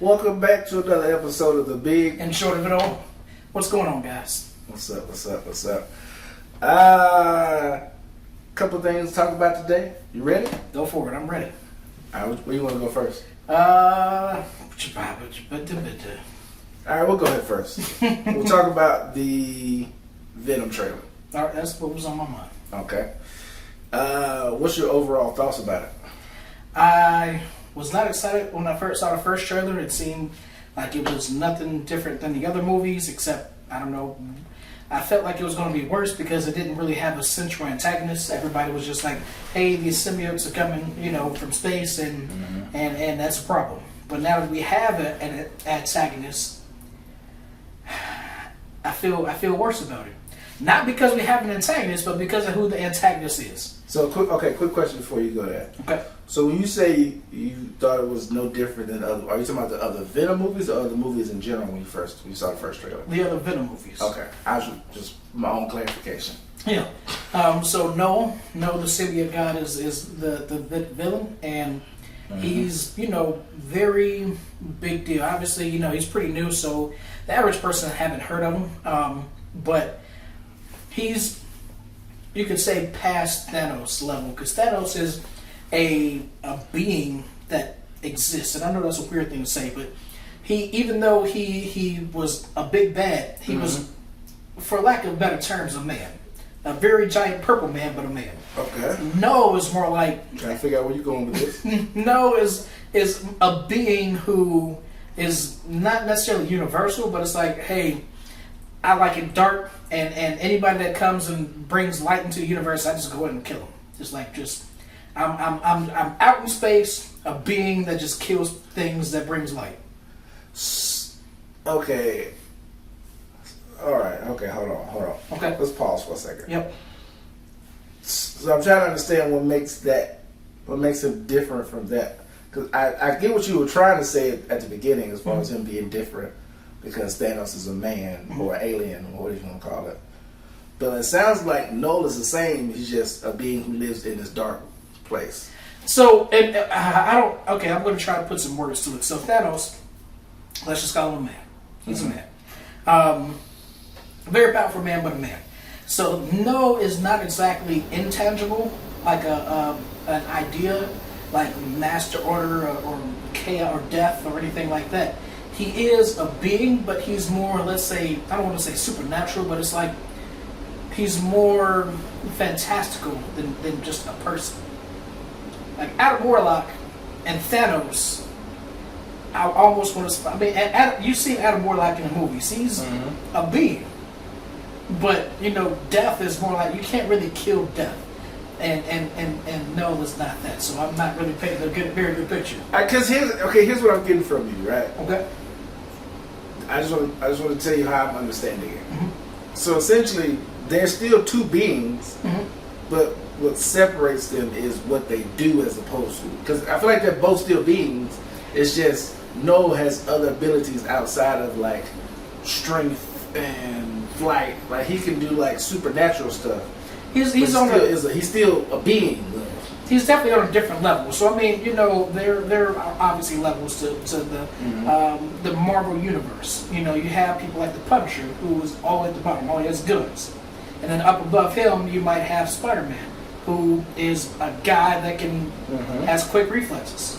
Welcome back to another episode of The Big And short of it all, what's going on, guys? What's up? Couple things to talk about today. You ready? Go for it. I'm ready. All right, where you want to go first? All All right, we'll go ahead first. We'll talk about the Venom trailer. right, that's what was on my mind. Okay. What's your overall thoughts about it? I was not excited when I first saw the first trailer. It seemed like it was nothing different than the other movies, except, I don't know, I felt like it was going to be worse because it didn't really have a central antagonist. Everybody was just like, hey, these symbiotes are coming, from space, and that's a problem. But now that we have an antagonist, I feel worse about it. Not because we have an antagonist, but because of who the antagonist is. So, quick question before you go there. Okay. So when you say you thought it was no different than other, are you talking about the other Venom movies or other movies in general when you saw the first trailer? The other Venom movies. Okay. I was just my own clarification. Yeah. So no, the symbiote god is the villain, and he's very big deal. Obviously, he's pretty new, so the average person haven't heard of him. But he's, you could say, past Thanos level, because Thanos is a being that exists, and I know that's a weird thing to say, but even though he was a big bad, he was, for lack of better terms, a man. A very giant purple man, but a man. Okay. No is more like... Trying to figure out where you're going with this. No is a being who is not necessarily universal, but it's like, hey, I like it dark, and anybody that comes and brings light into the universe, I just go ahead and kill them. I'm out in space, a being that just kills things that brings light. Okay. All right. Okay. Hold on. Okay. Let's pause for a second. Yep. So I'm trying to understand what makes him different from that. Because I get what you were trying to say at the beginning as far as him being different, because Thanos is a man or an alien or whatever you want to call it. But it sounds like Noel is the same. He's just a being who lives in this dark place. So, and I'm going to try to put some words to it. So Thanos, let's just call him a man. He's a man. A very powerful man, but a man. So No is not exactly intangible, like an idea, like master order or chaos or death or anything like that. He is a being, but he's more, let's say, I don't want to say supernatural, but it's like he's more fantastical than just a person. Like Adam Warlock and Thanos, I almost want to. You've seen Adam Warlock in the movies. He's a being, but death is more like you can't really kill death, and no, it's not that. So I'm not really painting a very good picture. Because here's what I'm getting from you, right? Okay. I just want to tell you how I'm understanding it. So essentially, they're still two beings, but what separates them is what they do as opposed to. Because I feel like they're both still beings. It's just Noel has other abilities outside of like strength and flight. Like he can do like supernatural stuff. He's still a being. He's definitely on a different level. So I mean, there are obviously levels to the Marvel universe. You have people like the Punisher, who is all at the bottom, all he has guns, and then up above him you might have Spider-Man, who is a guy that has quick reflexes,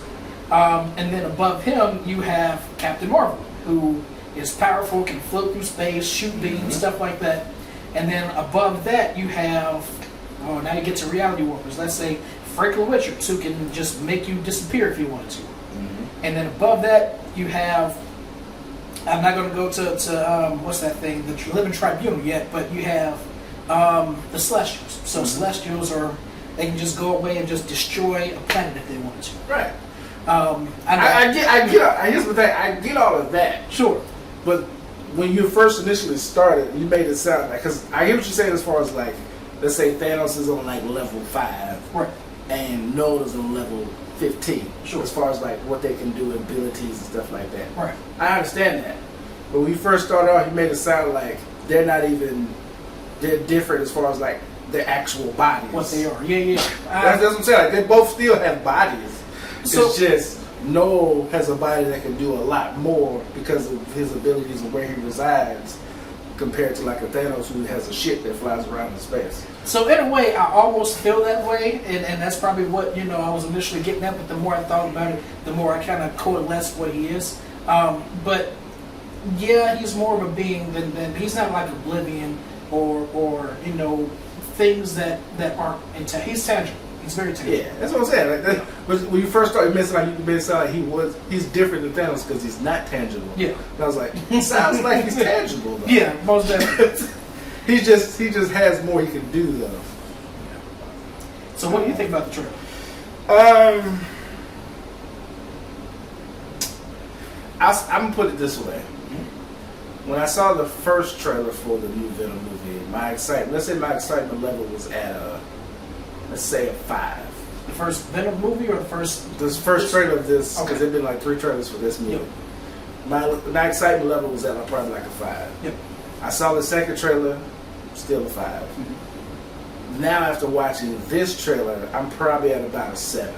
and then above him you have Captain Marvel, who is powerful, can float through space, shoot beams, stuff like that, and then above that you have, now you get to reality warpers. Let's say Franklin Richards, who can just make you disappear if he wanted to. And then above that, you have, I'm not going to go to what's that thing, the Living Tribunal yet, but you have the Celestials. So Celestials they can just go away and just destroy a planet if they wanted to. Right. Here's the thing, I get all of that. Sure. But when you first initially started, you made it sound like, because I hear what you're saying as far as like, let's say Thanos is on like level 5. Right. And Noel is on level 15. Sure. As far as like what they can do, abilities and stuff like that. Right. I understand that. But when you first started out, you made it sound like they're different as far as like their actual bodies. What they are. Yeah. That's what I'm saying. Like, they both still have bodies. So, it's just Noel has a body that can do a lot more because of his abilities and where he resides, compared to like a Thanos who has a ship that flies around in space. So in a way, I almost feel that way, and that's probably what I was initially getting at. But the more I thought about it, the more I kind of coalesced what he is. But yeah, he's more of a being than he's not like Oblivion or things that aren't intangible. He's tangible. He's very tangible. Yeah, that's what I'm saying. Like when you first started messing like you made it sound like he's different than Thanos because he's not tangible. Yeah, and I was like, it sounds like he's tangible though. Yeah, most definitely. he just has more he can do though. So what do you think about the trailer? I'm gonna put it this way. When I saw the first trailer for the new Venom movie, my excitement level was at let's say a 5. The first Venom movie or the first? This first trailer of this, because Okay. there've been like 3 trailers for this movie. Yep. My excitement level was at probably like a 5. Yep. I saw the second trailer, still a 5. Mm-hmm. Now after watching this trailer, I'm probably at about a 7.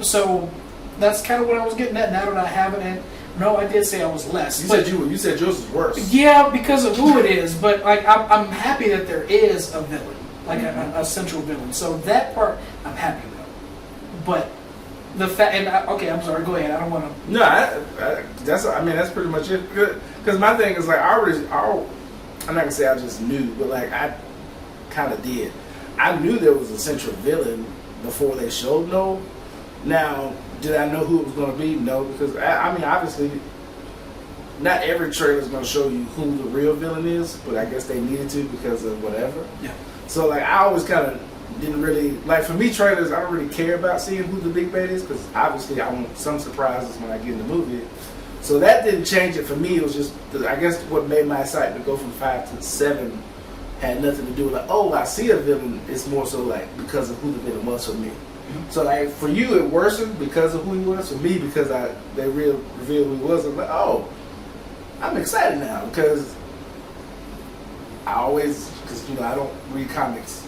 So that's kind of what I was getting at. Now that I have it, and no, I did say I was less. You said yours was worse. Yeah, because of who it is. But like, I'm happy that there is a villain, like a central villain. So that part, I'm happy with. But the fact, I'm sorry. Go ahead. I don't want to. No, that's pretty much it. Because my thing is like I'm not gonna say I just knew, but like I kind of did. I knew there was a central villain before they showed Noel. Now, did I know who it was going to be? No, because I mean, obviously, not every trailer is going to show you who the real villain is, but I guess they needed to because of whatever. Yeah. So like, I always kind of didn't really like. For me, trailers, I don't really care about seeing who the big bad is because obviously I want some surprises when I get in the movie. So that didn't change it for me. It was just, I guess, what made my excitement go from 5 to 7 had nothing to do with like, oh, I see a villain. It's more so like because of who the villain was for me. So like for you it worsened because of who he was. For me, because they revealed who he was, I'm like, oh, I'm excited now because I don't read comics,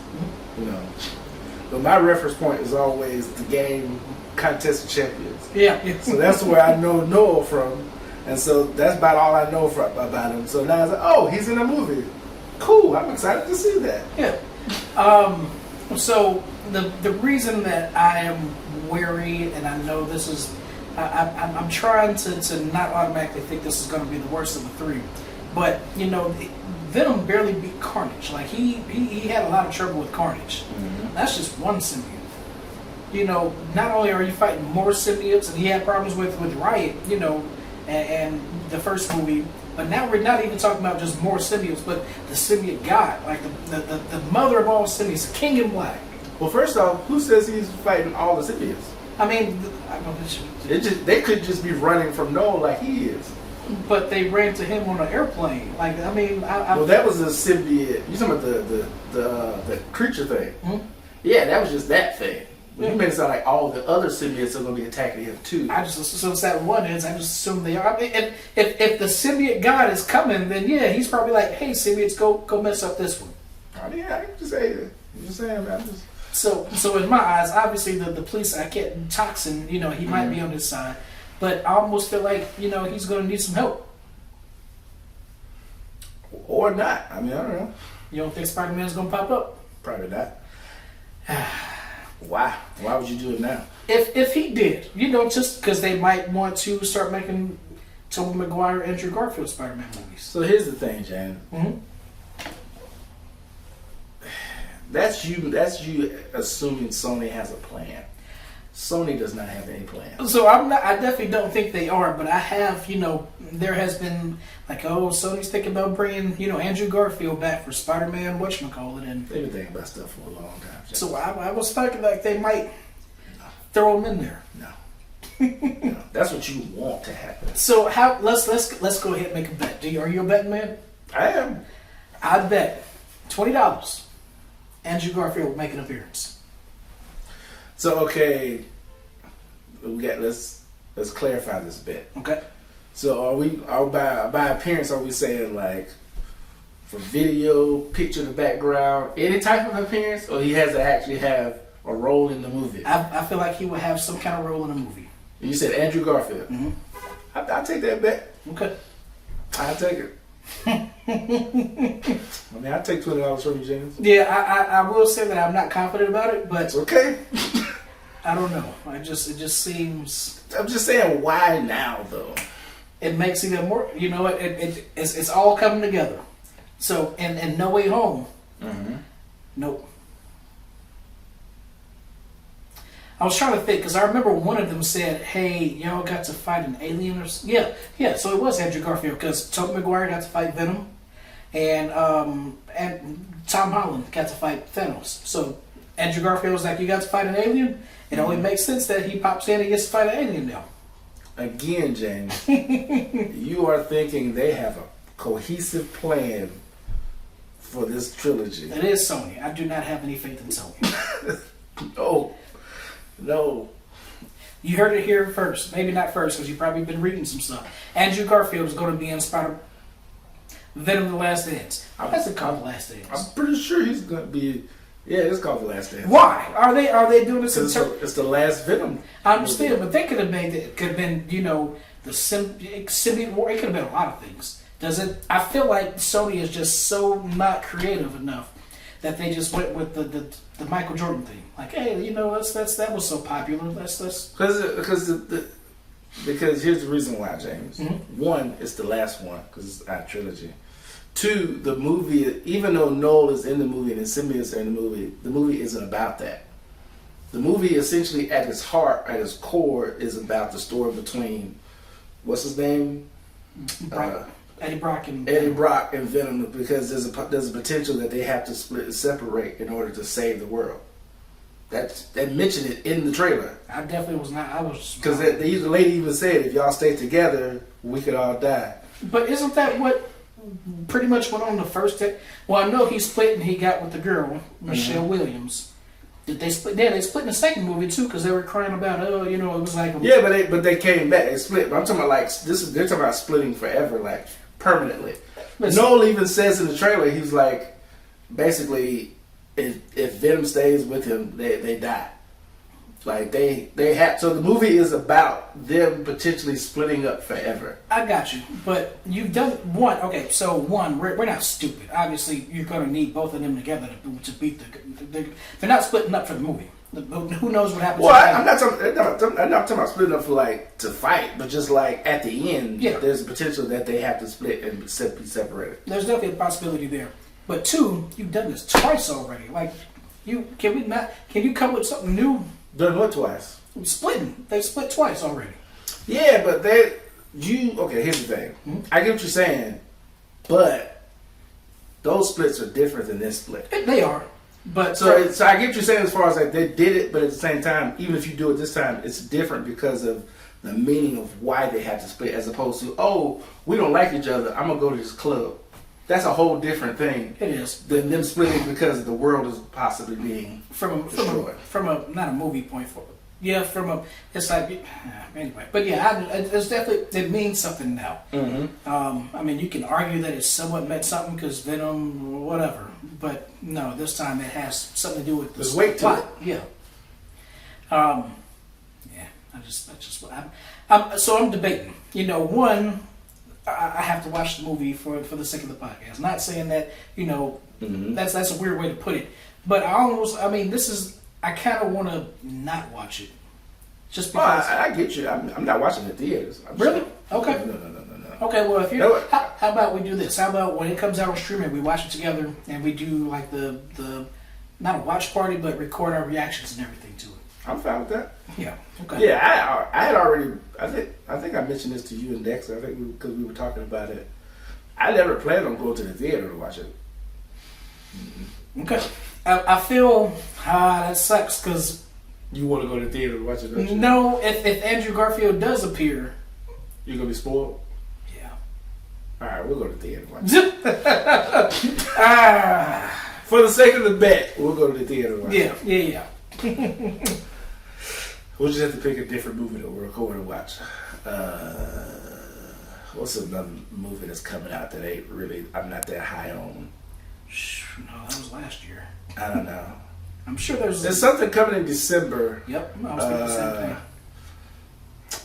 but my reference point is always the game Contest of Champions. Yeah. So that's where I know Noel from, and so that's about all I know about him. So now it's like, oh, he's in a movie. Cool, I'm excited to see that. Yeah. So the reason that I am wary, and I know this is, I'm trying to not automatically think this is going to be the worst of the 3, but Venom barely beat Carnage. Like he had a lot of trouble with Carnage. Mm-hmm. That's just one symbiote. Not only are you fighting more symbiotes, and he had problems with Riot, and the first movie. But now we're not even talking about just more symbiotes, but the symbiote god, like the mother of all symbiotes, the King in Black. Well, first off, who says he's fighting all the symbiotes? I mean, they could just be running from Noel like he is. But they ran to him on an airplane. Like, I mean, well, that was a symbiote. You talking about the creature thing? Mm-hmm. Yeah, that was just that thing. You made it sound like all the other symbiotes are going to be attacking him too. So it's that one is. I just assume they are. I mean, if the symbiote god is coming, then yeah, he's probably like, hey, symbiotes, go mess up this one. I mean, I can just say that. I'm just saying, man. So in my eyes, obviously the police, I can't Toxin. He might be on his side, but I almost feel like he's going to need some help. Or not. I mean, I don't know. You don't think Spider-Man's going to pop up? Probably not. Why? Why would you do it now? If he did, just because they might want to start making Tobey Maguire, Andrew Garfield Spider-Man movies. So here's the thing, Jan. Mm-hmm. That's you assuming Sony has a plan. Sony does not have any plan. So I definitely don't think they are, but I have, there has been like, oh, Sony's thinking about bringing, Andrew Garfield back for Spider-Man, whatchamacallit, and they've been thinking about stuff for a long time. Jack. So I was thinking like they might throw him in there. No. No. That's what you want to happen. So let's go ahead and make a bet. Are you a betting man? I am. I bet $20 Andrew Garfield will make an appearance. So okay, let's clarify this bit. Okay. So by appearance are we saying like for video, picture in the background, any type of appearance, or he has to actually have a role in the movie? I feel like he would have some kind of role in the movie. You said Andrew Garfield. Mm-hmm. I'll take that bet. Okay. I'll take it. I mean, I'll take $20 from you, James. Yeah, I will say that I'm not confident about it, but It's okay. I don't know. It just seems. I'm just saying, why now though? It makes even more. You know, it's all coming together. So, and No Way Home. Mm-hmm. Nope. I was trying to think because I remember one of them said, "Hey, y'all got to fight an alien or yeah." So it was Andrew Garfield because Tobey Maguire got to fight Venom, and Tom Holland got to fight Thanos. So Andrew Garfield was like, "You got to fight an alien." It only makes sense that he pops in and gets to fight an alien now. Again, James, you are thinking they have a cohesive plan for this trilogy. It is Sony. I do not have any faith in Sony. No. You heard it here first. Maybe not first, because you've probably been reading some stuff. Andrew Garfield is going to be in Venom: The Last Dance. What's it called, The Last Dance? I'm pretty sure he's going to be. Yeah, it's called The Last Dance. Why are they doing this? It's the last Venom. I understand, but they could have made it. Could have been, the symbiote war. It could have been a lot of things. Does it? I feel like Sony is just so not creative enough that they just went with the Michael Jordan thing. Like, hey, that was so popular. Let's. Because here's the reason why, James. Mm-hmm. One, it's the last one because it's our trilogy. Two, the movie, even though Noel is in the movie and the symbiotes are in the movie isn't about that. The movie essentially at its heart, at its core, is about the story between, what's his name? Eddie Brock and Venom, because there's a potential that they have to split and separate in order to save the world. They mentioned it in the trailer. I definitely was not. I was because the lady even said, if y'all stay together, we could all die. But isn't that what pretty much went on the first day? Well, I know he split and he got with the girl Michelle Williams. Did they split? Yeah, they split in the second movie too because they were crying about it was like but they came back. They split. But I'm talking about they're talking about splitting forever, like permanently. Noel even says in the trailer, he's like, basically, if Venom stays with him, they die. Like they have. So the movie is about them potentially splitting up forever. I got you, but you've done one. Okay, so one, we're not stupid. Obviously, you're going to need both of them together to beat they're not splitting up for the movie. Who knows what happens? Well, I'm not talking about splitting up for to fight, but just like at the end, there's a potential that they have to split and be separated. There's definitely a possibility there. But two, you've done this twice already. Like, can you come with something new? Done what twice? Splitting. They split twice already. Yeah, but okay, here's the thing. Mm-hmm. I get what you're saying, but those splits are different than this split. They are. But so I get what you're saying as far as like they did it, but at the same time, even if you do it this time, it's different because of the meaning of why they had to split, as opposed to, we don't like each other, I'm gonna go to this club. That's a whole different thing. It is. Than them splitting because the world is possibly being destroyed. From a not a movie point forward. Yeah, it's like anyway. But yeah, it's definitely, it means something now. Mm-hmm. I mean, you can argue that it somewhat meant something because Venom, whatever. But no, this time it has something to do with the plot. Yeah. Yeah. I'm debating. One, I have to watch the movie for the sake of the podcast. Not saying that that's a weird way to put it, but I kind of want to not watch it, just because. I get you. I'm not watching the theaters. Really? Okay. No. Okay. Well, how about we do this? How about when it comes out on streaming, we watch it together and we do like the not a watch party, but record our reactions and everything to it. I'm fine with that. Yeah. Okay. Yeah, I had already. I think I mentioned this to you and Dexter. I think because we were talking about it. I never planned on going to the theater to watch it. Mm-hmm. Okay. I feel that sucks because you want to go to the theater to watch it. Don't you? No. If Andrew Garfield does appear, you're gonna be spoiled. Yeah. All right, we'll go to the theater to watch it. For the sake of the bet, we'll go to the theater to watch it. Yeah. We'll just have to pick a different movie that we're going to watch. What's another movie that's coming out that I'm not that high on? No, that was last year. I don't know. I'm sure there's something coming in December. Yep, I was thinking the same thing.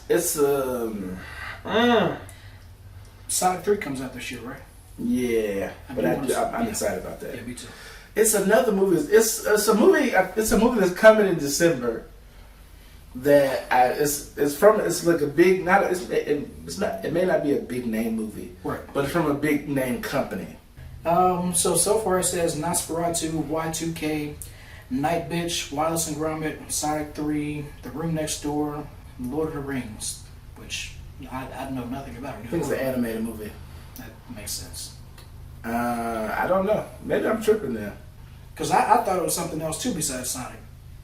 It's Sonic 3 comes out this year, right? yeah, but I'm excited about that. Yeah, me too. It's another movie. It's a movie. It's a movie that's coming in December. That it's like a big it may not be a big name movie, Right. but it's from a big name company. So far it says Nosferatu, Y2K, Night Bitch, Wallace and Gromit, Sonic 3, The Room Next Door, Lord of the Rings, which I know nothing about. I think it's an animated movie. That makes sense. I don't know. Maybe I'm tripping there. Because I thought it was something else too besides Sonic.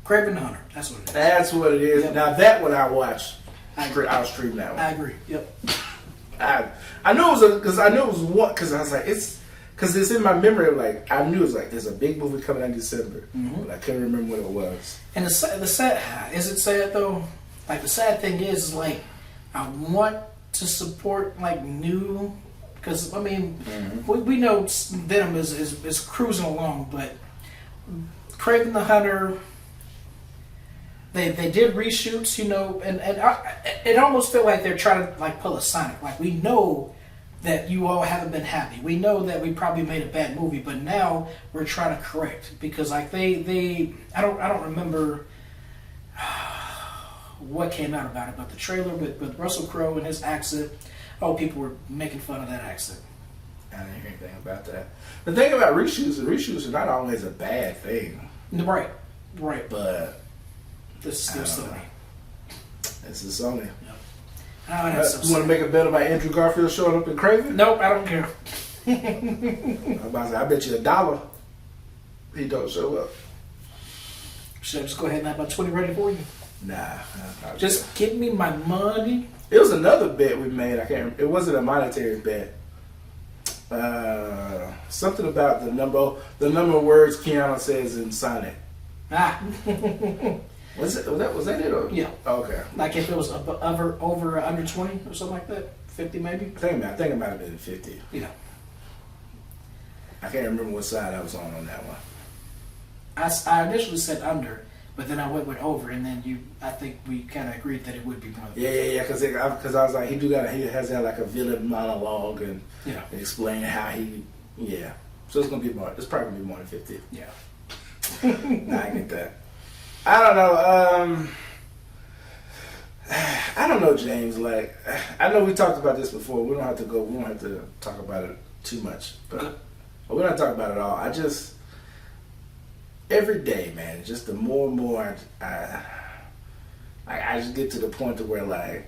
Kraven the Hunter. That's what it is. That's what it is. Yep. Now that one I watched. I'll stream that one. I agree. Yep. I knew it was because I knew it was one because I was like because it's in my memory of like I knew it was like there's a big movie coming out in December, but I couldn't remember what it was. And the sad is it sad though? Like the sad thing is like I want to support like new because I mean we know Venom is cruising along, but Kraven the Hunter. They did reshoots, you know, and it almost felt like they're trying to like pull a Sonic. Like we know that you all haven't been happy. We know that we probably made a bad movie, but now we're trying to correct because like I don't remember what came out about it, but the trailer with Russell Crowe and his accent. Oh, people were making fun of that accent. I didn't hear anything about that. The thing about reshoots are not always a bad thing. Right. But this is still Sony. This is Sony. Yep. You want to make a bet about Andrew Garfield showing up in Kraven? Nope, I don't care. I'm about to say, I bet you $1 he don't show up. Should I just go ahead and have my 20 ready for you? Nah. Just give me my money. It was another bet we made. It wasn't a monetary bet. Something about the number of words Keanu says in Sonic. Was that it? Or? Yeah. Okay. Like if it was over under 20 or something like that, 50 maybe. I think it might have been 50. Yeah. I can't remember what side I was on that one. I initially said under, but then I went with over, and then I think we kind of agreed that it would be more. Yeah. Because I was like, he has that like a villain monologue and explain how he. Yeah. So it's gonna be more. It's probably gonna be more than 50. Yeah. Nah, I get that. I don't know. I don't know, James. Like, I know we talked about this before. We don't have to talk about it too much, but we're not talking about it all. I just every day, man. Just the more and more I just get to the point to where like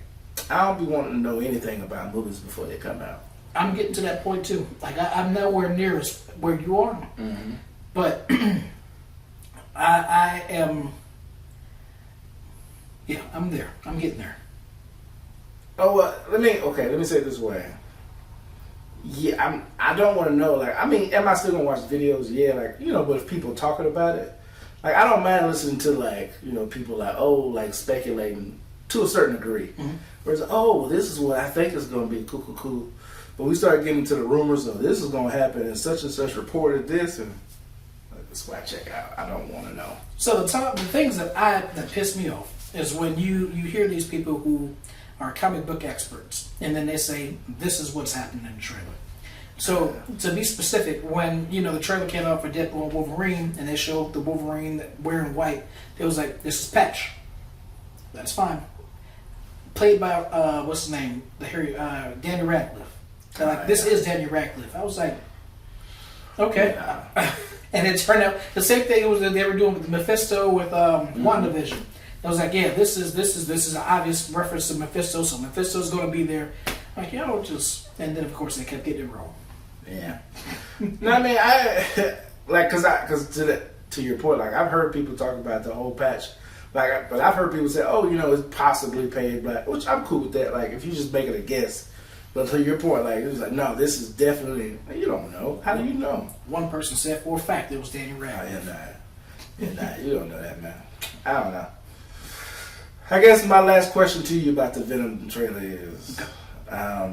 I don't be wanting to know anything about movies before they come out. I'm getting to that point too. Like I'm nowhere near as where you are, but I am. Yeah, I'm there. I'm getting there. Oh, let me say it this way. Yeah, I don't want to know. Like, I mean, am I still gonna watch videos? Yeah, like but if people talking about it, like I don't mind listening to like people like speculating to a certain degree. Whereas this is what I think is gonna be cool. But we start getting to the rumors of this is gonna happen and such reported this and. That's why I check out. I don't want to know. So the things that piss me off is when you hear these people who are comic book experts and then they say this is what's happening in the trailer. So to be specific, when the trailer came out for Deadpool and Wolverine and they showed the Wolverine wearing white, it was like this is Patch. That's fine. Played by what's his name? Danny Radcliffe. They're like this is Danny Radcliffe. I was like, okay. Yeah. And it turned out the same thing was that they were doing with Mephisto with WandaVision. I was like, yeah, this is an obvious reference to Mephisto, so Mephisto's going to be there. Like, and then of course they kept getting it wrong. Yeah. No, I mean, because to your point, like I've heard people talk about the whole Patch, but I've heard people say, it's possibly paid black, which I'm cool with that. Like if you just make it a guess. But to your point, like it was like, no, this is definitely. You don't know. How do you know? One person said for a fact it was Danny Radcliffe. You don't know that, man. I don't know. I guess my last question to you about the Venom trailer is, I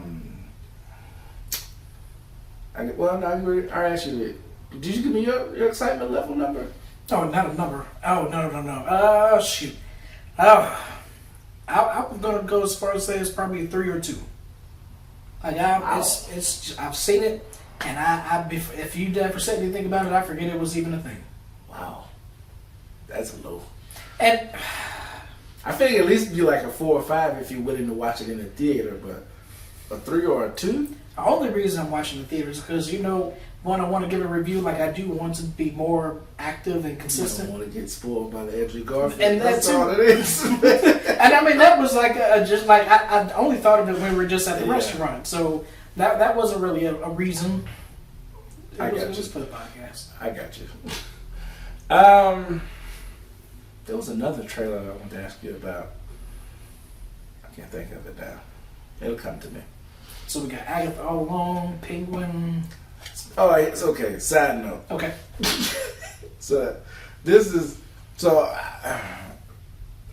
asked you. Did you give me your excitement level number? Oh, not a number. Oh no. Shoot. Oh. I'm gonna go as far as say it's probably a 3 or 2. Like it's I've seen it, and if you ever said anything about it, I forget it was even a thing. Wow, that's low. And I think at least be like a 4 or 5 if you're willing to watch it in the theater, but a 3 or a 2? the only reason I'm watching the theater is because when I want to give a review, like I do want to be more active and consistent. You don't want to get spoiled by the Andrew Garfield. And that's that all it is. And I mean, that was like just like I only thought of it when we were just at the restaurant, so that wasn't really a reason. I got you. Just for the podcast. I got you. There was another trailer I wanted to ask you about. I can't think of it now. It'll come to me. So we got Agatha all along, Penguin. Oh, it's okay. Side note. Okay. So this is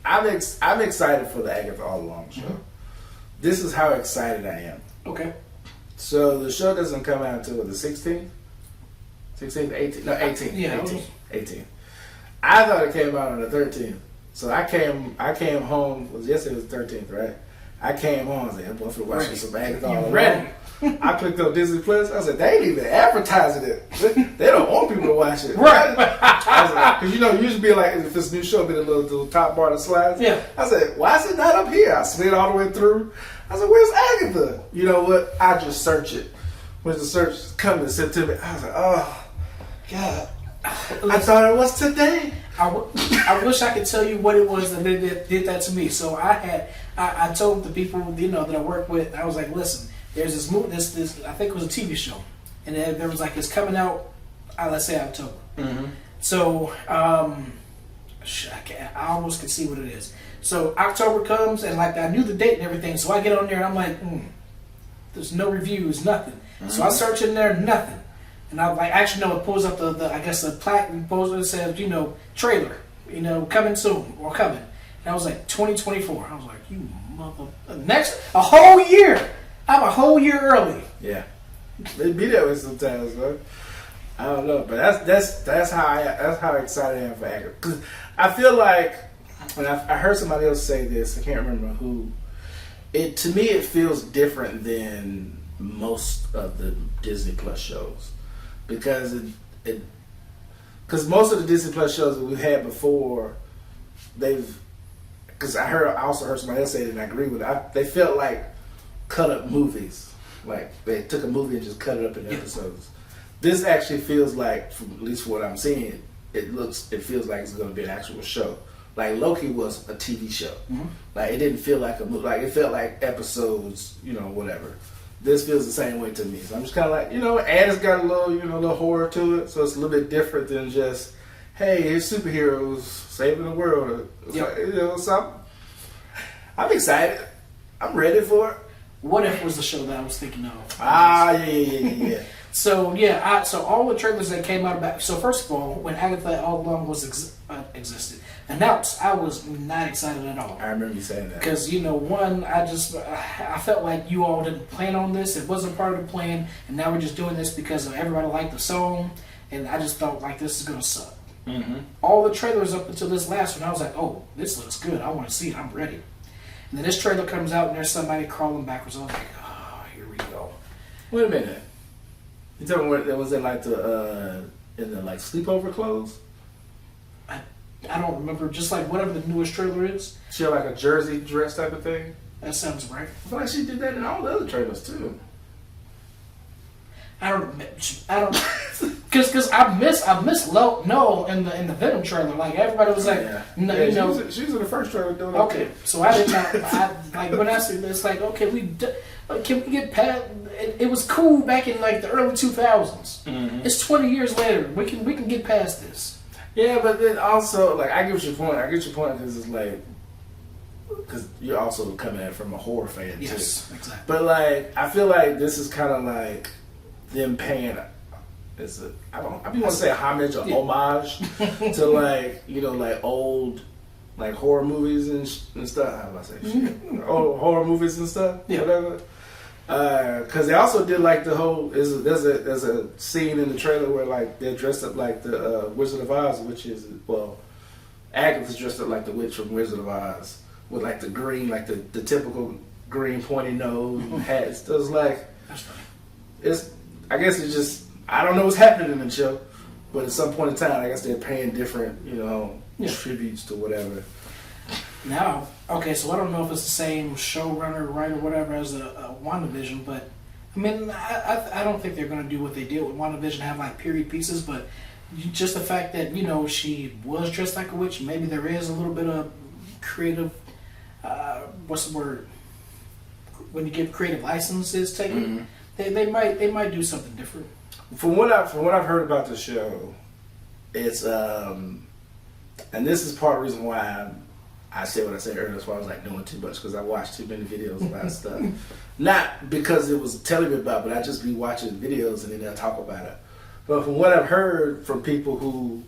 I'm excited for the Agatha All Along show. Mm-hmm. This is how excited I am. Okay. So the show doesn't come out until the 16th? 16th, 18th? No, 18th. Yeah, 18th. I thought it came out on the 13th. So I came home, yesterday was the 13th, right? I came home, I was like, I'm going to watch some Agatha All Along. Ready. I clicked on Disney Plus. I said, they ain't even advertising it. They don't want people to watch it. Right. Because usually be like, if it's a new show, be the little top bar that slides. Yeah. I said, why is it not up here? I slid all the way through. I said, where's Agatha? You know what? I just search it. When the search come to September, I was like, oh, God. I thought it was today. I wish I could tell you what it was that did that to me. So I told the people that I work with, I was like, listen, there's this movie, this I think it was a TV show, and there was like it's coming out, let's say October. Mm-hmm. So I almost can see what it is. So October comes, and like I knew the date and everything, so I get on there and I'm like, there's no reviews, nothing. Mm-hmm. So I search in there, nothing. And I like actually it pulls up the I guess the plaque and pulls it says trailer coming soon or coming. And I was like 2024. I was like, you mother, a whole year. I'm a whole year early. Yeah, they be that way sometimes, man. I don't know, but that's how excited I am for Agatha. Because I feel like when I heard somebody else say this, I can't remember who. To me it feels different than most of the Disney Plus shows. Because because most of the Disney Plus shows that we've had before, because I also heard somebody else say it and I agree with it. They felt like cut up movies, like they took a movie and just cut it up in episodes. This actually feels like, at least for what I'm seeing, it feels like it's going to be an actual show. Like Loki was a TV show. Mm-hmm. Like it didn't feel like a movie. Like it felt like episodes, whatever. This feels the same way to me. So I'm just kind of like, and it's got a little horror to it. So it's a little bit different than just, hey, here's superheroes saving the world. Yep. So I'm excited. I'm ready for it. What If was the show that I was thinking of. Yeah. So so all the trailers that came out about. So first of all, when Agatha All Along was existed, announced, I was not excited at all. I remember you saying that because one, I felt like you all didn't plan on this. It wasn't part of the plan, and now we're just doing this because everybody liked the song, and I just felt like this is gonna suck. Mm-hmm. All the trailers up until this last one, I was like, oh, this looks good. I want to see it. I'm ready. And then this trailer comes out, and there's somebody crawling backwards. I was like, oh, here we go. Wait a minute. You talking about was it like in the like sleepover clothes? I don't remember. Just like whatever the newest trailer is. She had like a jersey dress type of thing. That sounds right. I feel like she did that in all the other trailers too. I don't, because I miss Noel in the Venom trailer. Like everybody was like, she was in the first trailer doing okay. So I did not. Like when I see this, like okay, can we get past? It was cool back in like the early 2000s. Mm-hmm. It's 20 years later. We can get past this. Yeah, but then also like I get your point. Because it's like because you're also coming at it from a horror fan too. Yes, exactly. But like I feel like this is kind of like them paying. I want to say a homage or homage to like like old like horror movies and stuff. How do I say shit? Old horror movies and stuff. Yeah. Whatever. Because they also did like the whole there's a scene in the trailer where like they're dressed up like the Wizard of Oz, which is Agatha's dressed up like the witch from Wizard of Oz. with like the green, like the typical green pointy nose and hats. So it's like, That's funny. I guess it's just, I don't know what's happening in the show, but at some point in time, I guess they're paying different, tributes to whatever. Now, okay, so I don't know if it's the same showrunner, writer, whatever as a WandaVision, but I mean, I don't think they're going to do what they did with WandaVision, have like period pieces, but just the fact that, she was dressed like a witch, maybe there is a little bit of creative, what's the word? When you give creative licenses taken, they might do something different. From what I've heard about the show, it's and this is part of the reason why I said what I said earlier as far as like doing too much, because I watched too many videos about stuff. Not because it was telling me about, but I just be watching videos and then they'll talk about it. But from what I've heard from people who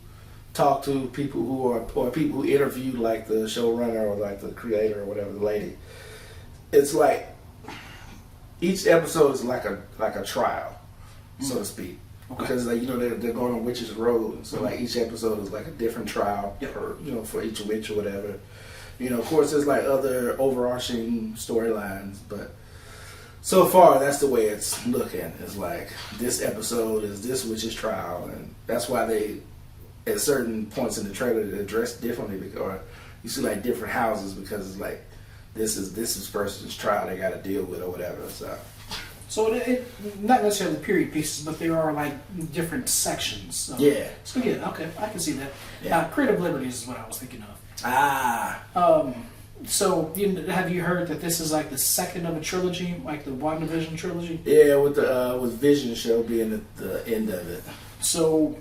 talk to people who are, or people who interview like the showrunner or like the creator or whatever, the lady, it's like each episode is like a trial, so to speak. Okay. Because like they're going on witches' road, so like each episode is like a different trial for each witch or whatever. Of course, there's like other overarching storylines, but so far that's the way it's looking. It's like this episode is this witch's trial, and that's why they, at certain points in the trailer, they address differently, or you see like different houses because it's like this is person's trial they got to deal with or whatever. So it not necessarily period pieces, but there are like different sections. So. Yeah. So yeah, okay, I can see that. Yeah. Creative Liberties is what I was thinking of. So have you heard that this is like the second of a trilogy, like the WandaVision trilogy? Yeah, with Vision show being the end of it. So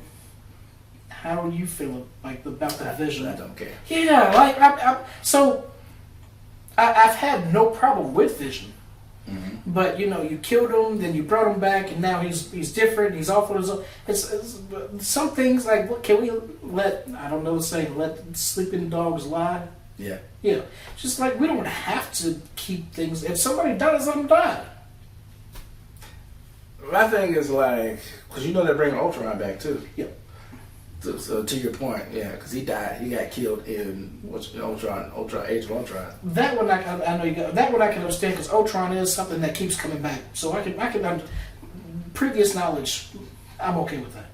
how do you feel like about the Vision? I don't care. Yeah, like I've had no problem with Vision. Mm-hmm. But you killed him, then you brought him back, and now he's different. He's off on his own. It's some things like, what can we let? I don't know the saying. Let sleeping dogs lie. Yeah. Yeah. Just like we don't have to keep things. If somebody dies, let them die. My thing is like, because they're bringing Ultron back too. Yeah. So to your point, yeah, because he died. He got killed in Ultron, Age of Ultron. That one I know you got. That one I can understand because Ultron is something that keeps coming back. So I can previous knowledge. I'm okay with that.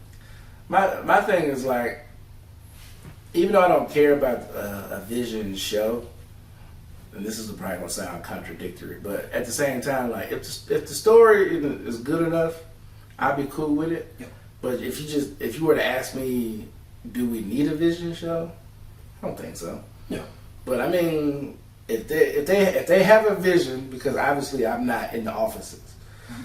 My thing is like, even though I don't care about a Vision show, and this is probably gonna sound contradictory, but at the same time, like if the story is good enough, I'd be cool with it. Yep. But if you were to ask me, do we need a Vision show? I don't think so. Yeah. But I mean, if they have a vision, because obviously I'm not in the offices,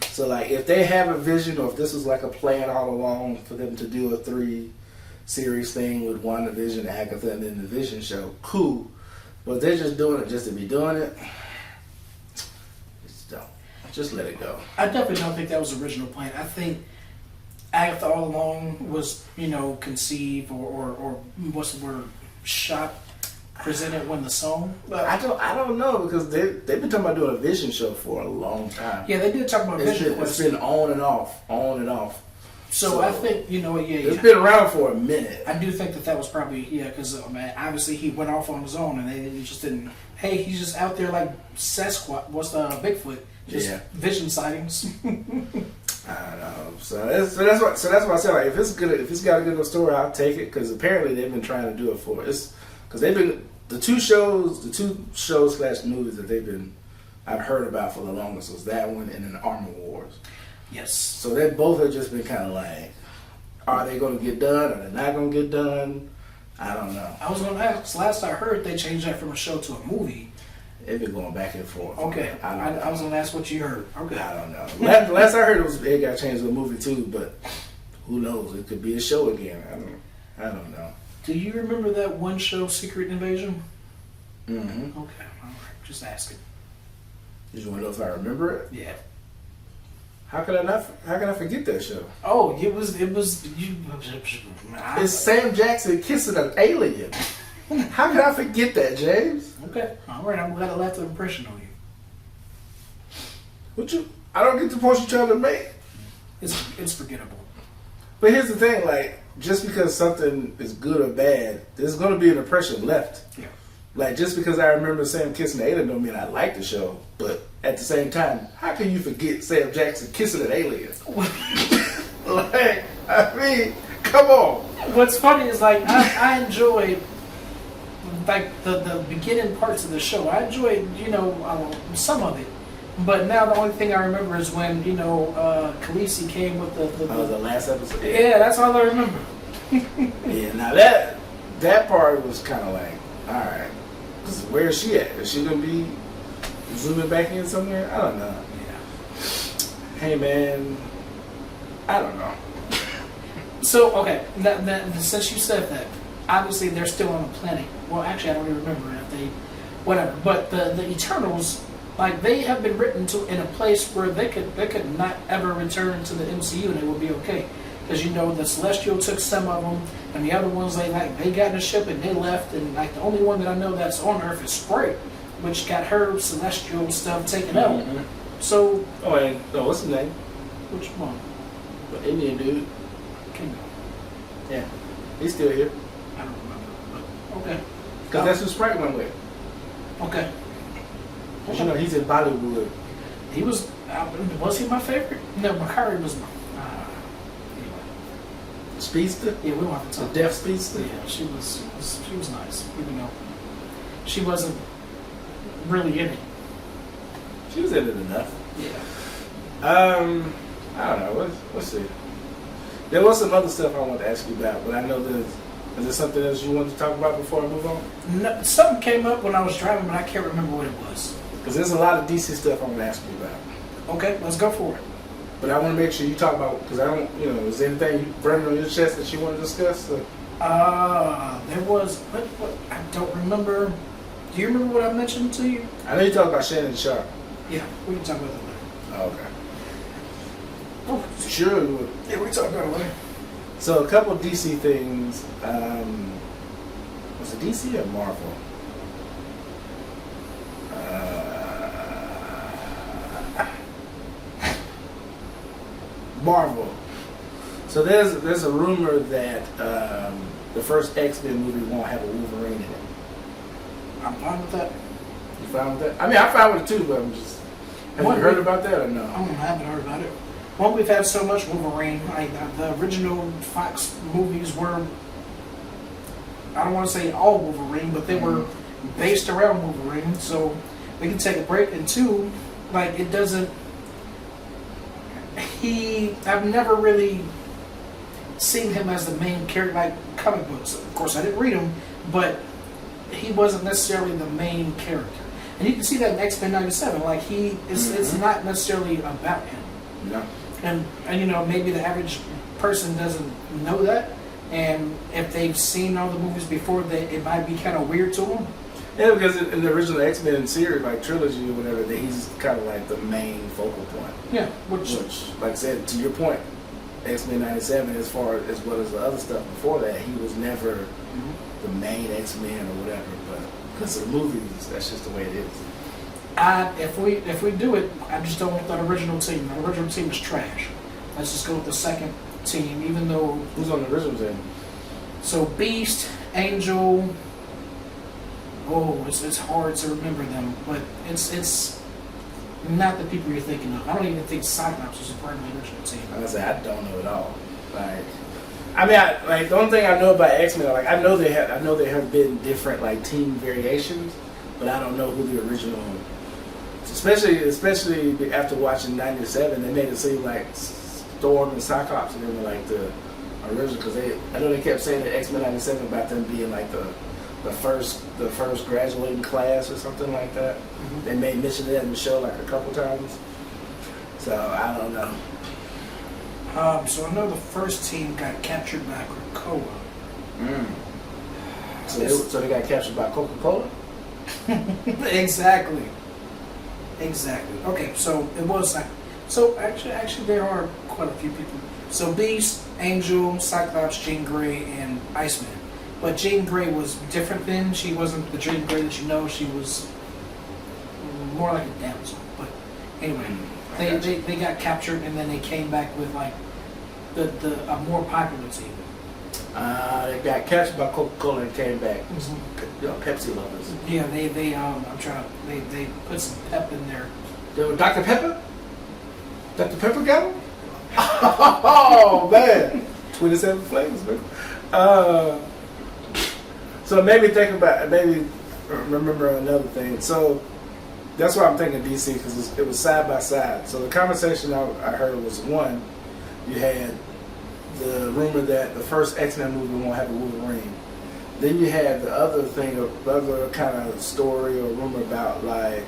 so like if they have a vision, or if this was like a plan all along for them to do a 3-series thing with WandaVision, Agatha, and then the Vision show, cool. But they're just doing it just to be doing it. Just let it go. I definitely don't think that was the original plan. I think Agatha all along was, conceived or what's the word, shot, presented when the song. But I don't know, because they've been talking about doing a Vision show for a long time. Yeah, they did talk about Vision. It's been on and off. So I think it's been around for a minute. I do think that was probably because obviously he went off on his own and they just didn't. Hey, he's just out there like Sasquatch. What's the Bigfoot? Just Vision sightings. I don't know. So that's why I said, like, if it's got a good enough story, I'll take it, because apparently they've been trying to do it for us. Because they've been the two shows / movies that I've heard about for the longest was that one and then Armor Wars. Yes. So they both have just been kind of like, are they going to get done? Are they not going to get done? I don't know. I was going to ask. Last I heard, they changed that from a show to a movie. They've been going back and forth. Okay. I was going to ask what you heard. Okay. I don't know. Last I heard it got changed to a movie too, but who knows? It could be a show again. I don't know. Do you remember that one show, Secret Invasion? Mm-hmm. Okay. All right. Just asking. Did you want to know if I remember it? Yeah. How can I forget that show? Oh, it was you. It's Sam Jackson kissing an alien. How can I forget that, James? Okay, all right. I'm glad I left an impression on you. I don't get the point you're trying to make. It's forgettable. But here's the thing: like, just because something is good or bad, there's going to be an impression left. Yeah. Like, just because I remember Sam kissing the alien don't mean I like the show. But at the same time, how can you forget Sam Jackson kissing an alien? Like, I mean, come on. What's funny is, like, I enjoyed, like, the beginning parts of the show. I enjoyed, some of it. But now the only thing I remember is when, Khaleesi came with the last episode. Yeah, that's all I remember. Yeah, now that part was kind of like, all right. Because where is she at? Is she going to be zooming back in somewhere? I don't know. Yeah. Hey, man. I don't know. So, okay, since you said that, obviously they're still on the planet. Well, actually, I don't even remember if they, whatever. But the Eternals, like, they have been written to in a place where they could not ever return to the MCU and it would be okay. Because, the Celestial took some of them, and the other ones, they got in a ship and they left. And, like, the only one that I know that's on Earth is Sprite, which got her Celestial stuff taken out. Mm-hmm. So... what's his name? Which one? The Indian dude. Kingdom. Yeah. He's still here. I don't remember, but okay. Because that's who Sprite went with. Okay. Because, he's in Bollywood. He was he my favorite? No, Makari was my... Speedster? Yeah, we don't have to talk. The deaf speedster? Yeah, she was nice, even though she wasn't really in it. She was in it enough. Yeah. I don't know. Let's see. There was some other stuff I wanted to ask you about, but I know is there something else you wanted to talk about before I move on? No, something came up when I was driving, but I can't remember what it was. Because there's a lot of DC stuff I want to ask you about. Okay, let's go for it. But I want to make sure you talk about, because I don't, is there anything burning on your chest that you want to discuss? Or? There was, what, I don't remember. Do you remember what I mentioned to you? I know you talked about Shannon Sharp. Yeah, we can talk about that later. Oh, okay. Oh, sure we would. Yeah, we can talk about it later. So a couple of DC things. Was it DC or Marvel? Marvel. So there's a rumor that the first X-Men movie won't have a Wolverine in it. I'm fine with that. You fine with that? I mean, I'm fine with it too, but I'm just... Have you heard about that or no? I haven't heard about it. Well, we've had so much Wolverine. The original Fox movies were, I don't want to say all Wolverine, but they were based around Wolverine. So we can take a break. And two, it doesn't... I've never really seen him as the main character, like comic books. Of course, I didn't read them, but he wasn't necessarily the main character. And you can see that in X-Men 97. It's not necessarily about him. No. And maybe the average person doesn't know that. And if they've seen all the movies before, it might be kind of weird to them. Yeah, because in the original X-Men series, trilogy or whatever, he's kind of like the main focal point. Yeah, which, like I said, to your point, X-Men 97, as far as well as the other stuff before that, he was never the main X-Men or whatever. But because of the movies, that's just the way it is. If we do it, I just don't want that original team. The original team is trash. Let's just go with the second team, even though... Who's on the original team? So Beast, Angel... Oh, it's hard to remember them, but it's not the people you're thinking of. I don't even think Cyclops was a part of the original team. I don't know at all. The only thing I know about X-Men, I know there have been different team variations, but I don't know who the original. Especially after watching 97, they made it seem like Storm and Cyclops and them were the original, because I know they kept saying that X-Men 97 about them being the first graduating class or something like that. Mm-hmm. They made mention of that in the show a couple times. So I don't know. So I know the first team got captured by Krakoa. So they got captured by Coca-Cola? Exactly. Okay, so it was so actually there are quite a few people. So Beast, Angel, Cyclops, Jean Grey, and Iceman. But Jean Grey was different then. She wasn't the Jean Grey that you know. She was more like a damsel. But anyway, they got captured and then they came back with a more popular team. They got captured by Coca-Cola and came back. Mm-hmm. Pepsi lovers. Yeah, I'm trying to, they put some pep in there. Dr. Pepper? Dr. Pepper got him? Oh, man. 27 flavors, man. So it made me think about, maybe remember another thing. So that's why I'm thinking DC, because it was side by side. So the conversation I heard was, one, you had the rumor that the first X-Men movie won't have a Wolverine. Then you had the other thing, other kind of story or rumor about like,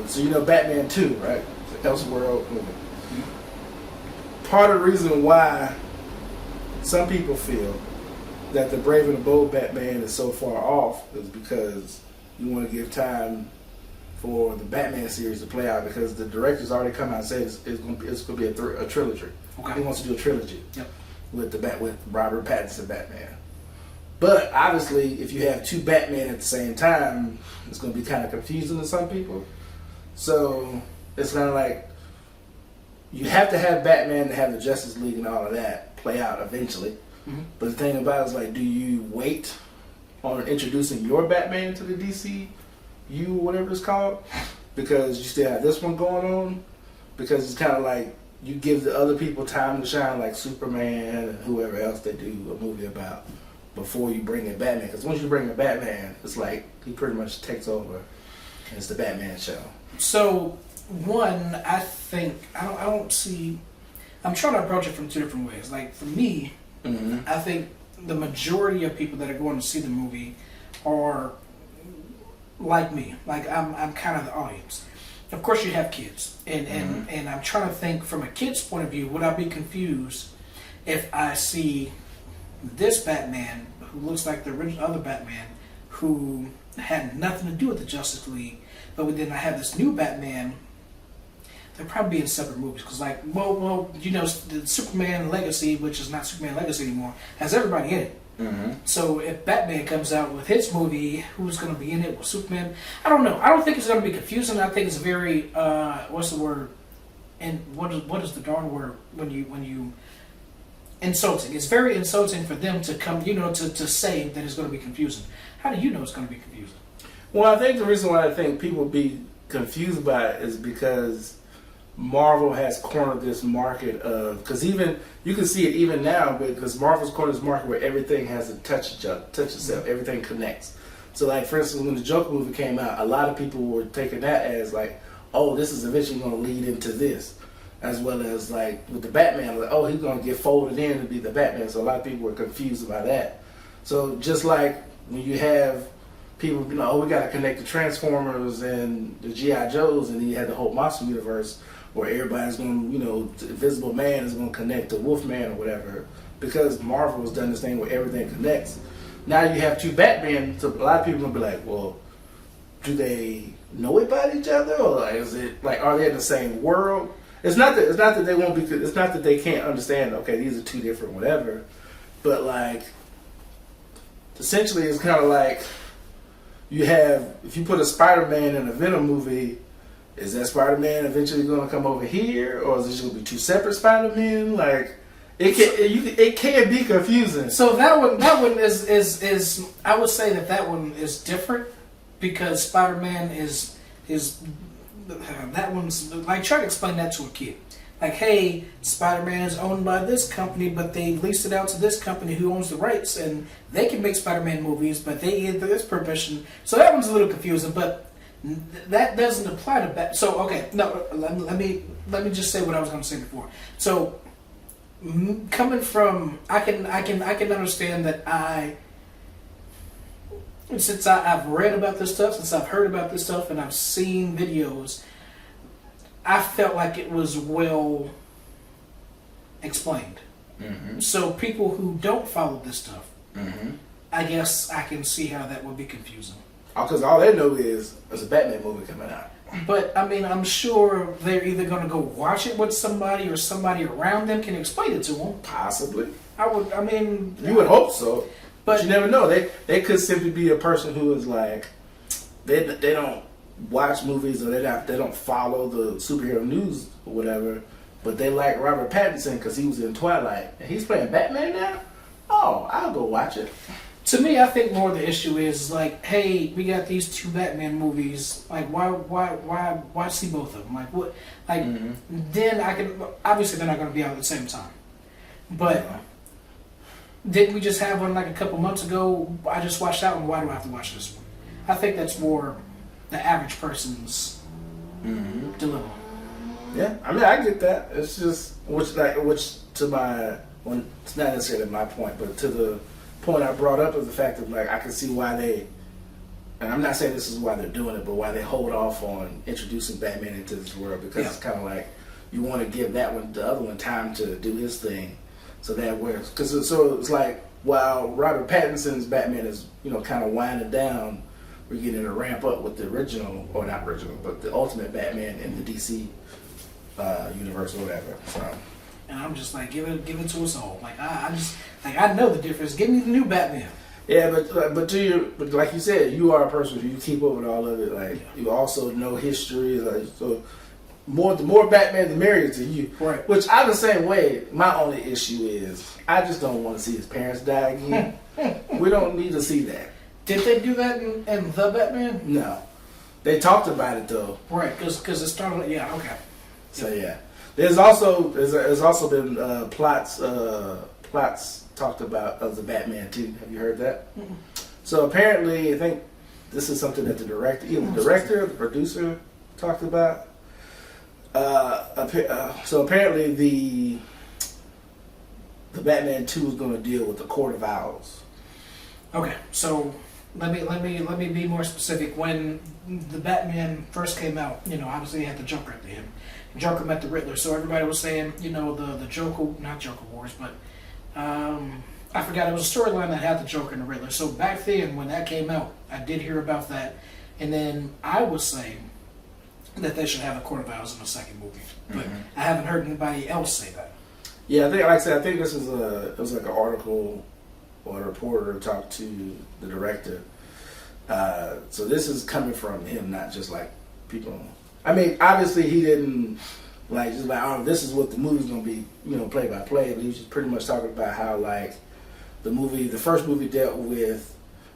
so you know Batman 2, right? Elseworld movie. Part of the reason why some people feel that the Brave and the Bold Batman is so far off is because you want to give time for the Batman series to play out, because the director's already come out and said it's going to be a trilogy. Okay. He wants to do a trilogy. Yep. with Robert Pattinson Batman. But obviously, if you have two Batman at the same time, it's going to be kind of confusing to some people. So it's kind of like you have to have Batman to have the Justice League and all of that play out eventually. Mm-hmm. But the thing about it is, like, do you wait on introducing your Batman to the DCU, whatever it's called, because you still have this one going on? Because it's kind of like you give the other people time to shine, like Superman and whoever else they do a movie about, before you bring in Batman. Because once you bring in Batman, it's like he pretty much takes over, and it's the Batman show. So, one, I think I don't see. I'm trying to approach it from two different ways. Like, for me, mm-hmm. I think the majority of people that are going to see the movie are like me. Like, I'm kind of the audience. Of course, you have kids, and I'm trying to think from a kid's point of view. Would I be confused if I see this Batman who looks like the original other Batman who had nothing to do with the Justice League, but then I have this new Batman? They'll probably be in separate movies, because, like, well, you know, the Superman Legacy, which is not Superman Legacy anymore, has everybody in it. Mm-hmm. So if Batman comes out with his movie, who's going to be in it with Superman? I don't know. I don't think it's going to be confusing. I think it's very what's the word? And what is the darn word when you insulting? It's very insulting for them to come, you know, to say that it's going to be confusing. How do you know it's going to be confusing? Well, I think the reason why I think people be confused by it is because Marvel has cornered this market of, because even you can see it even now, because Marvel's cornered this market where everything has to touch itself, everything connects. So, like, for instance, when the Joker movie came out, a lot of people were taking that as like, oh, this is eventually going to lead into this, as well as like with the Batman, like, oh, he's going to get folded in to be the Batman. So a lot of people were confused about that. So just like when you have people, you know, oh, we got to connect the Transformers and the G.I. Joes, and then you had the whole monster universe, where everybody's going to, you know, the Invisible Man is going to connect to Wolfman or whatever, because Marvel has done this thing where everything connects. Now you have two Batman, so a lot of people will be like, well, do they know about each other, or like, is it like, are they in the same world? It's not that they won't be. It's not that they can't understand. Okay, these are two different whatever, but like, essentially, it's kind of like you have, if you put a Spider-Man in a Venom movie. Is that Spider-Man eventually going to come over here, or is it just going to be two separate Spider-Men? Like, it can be confusing. So that one is I would say that one is different, because Spider-Man is that one's like, try to explain that to a kid. Like, hey, Spider-Man is owned by this company, but they leased it out to this company who owns the rights, and they can make Spider-Man movies, but they get this permission. So that one's a little confusing, but that doesn't apply to Batman. So, okay, no, let me just say what I was going to say before. So, coming from, I can understand that since I've read about this stuff, since I've heard about this stuff, and I've seen videos, I felt like it was well explained. Mm-hmm. So people who don't follow this stuff, mm-hmm. I guess I can see how that would be confusing. Because all they know is there's a Batman movie coming out. But, I mean, I'm sure they're either going to go watch it with somebody, or somebody around them can explain it to them. Possibly. You would hope so. But you never know. They could simply be a person who is like, they don't watch movies, or they don't follow the superhero news or whatever, but they like Robert Pattinson because he was in Twilight, and he's playing Batman now. Oh, I'll go watch it. To me, I think more the issue is like, hey, we got these 2 Batman movies. Like, why see both of them? Like, what? Like, then I can obviously they're not going to be out at the same time. But didn't we just have one like a couple months ago? I just watched that one. Why do I have to watch this one? I think that's more the average person's dilemma. Yeah, I mean, I get that. It's just which to my well, it's not necessarily my point, but to the point I brought up is the fact that like I can see why they, and I'm not saying this is why they're doing it, but why they hold off on introducing Batman into this world, because it's kind of like you want to give the other one time to do his thing, so that works. Because so it's like while Robert Pattinson's Batman is kind of winding down, we're getting to ramp up with the original, or not original, but the Ultimate Batman in the DC universe or whatever. So. And I'm just like, give it to us all. Like I just like I know the difference. Give me the new Batman. Yeah, but like you said, you are a person who you keep up with all of it. Like you also know history. Like so, the more Batman, the merrier to you. Right. Which I'm the same way. My only issue is I just don't want to see his parents die again. We don't need to see that. Did they do that in the Batman? No, they talked about it though. Right, because it started. Yeah, okay. So yeah. There's also been plots talked about of the Batman too. Have you heard that? Mm-hmm. So apparently, I think this is something that either the director or the producer talked about. So apparently, the Batman 2 is going to deal with the Court of Owls. Okay, so let me be more specific. When the Batman first came out, obviously he had the Joker at the end. Joker met the Riddler, so everybody was saying, the Joker, not Joker Wars, but I forgot, it was a storyline that had the Joker and the Riddler. So back then, when that came out, I did hear about that, and then I was saying that they should have a Court of Owls in the second movie, but I haven't heard anybody else say that. Yeah, I think, like I said, I think this is it was like an article or a reporter talked to the director. So this is coming from him, not just like people. I mean, obviously he didn't just like, oh, this is what the movie's gonna be, play by play. But he was just pretty much talking about how like the first movie dealt with,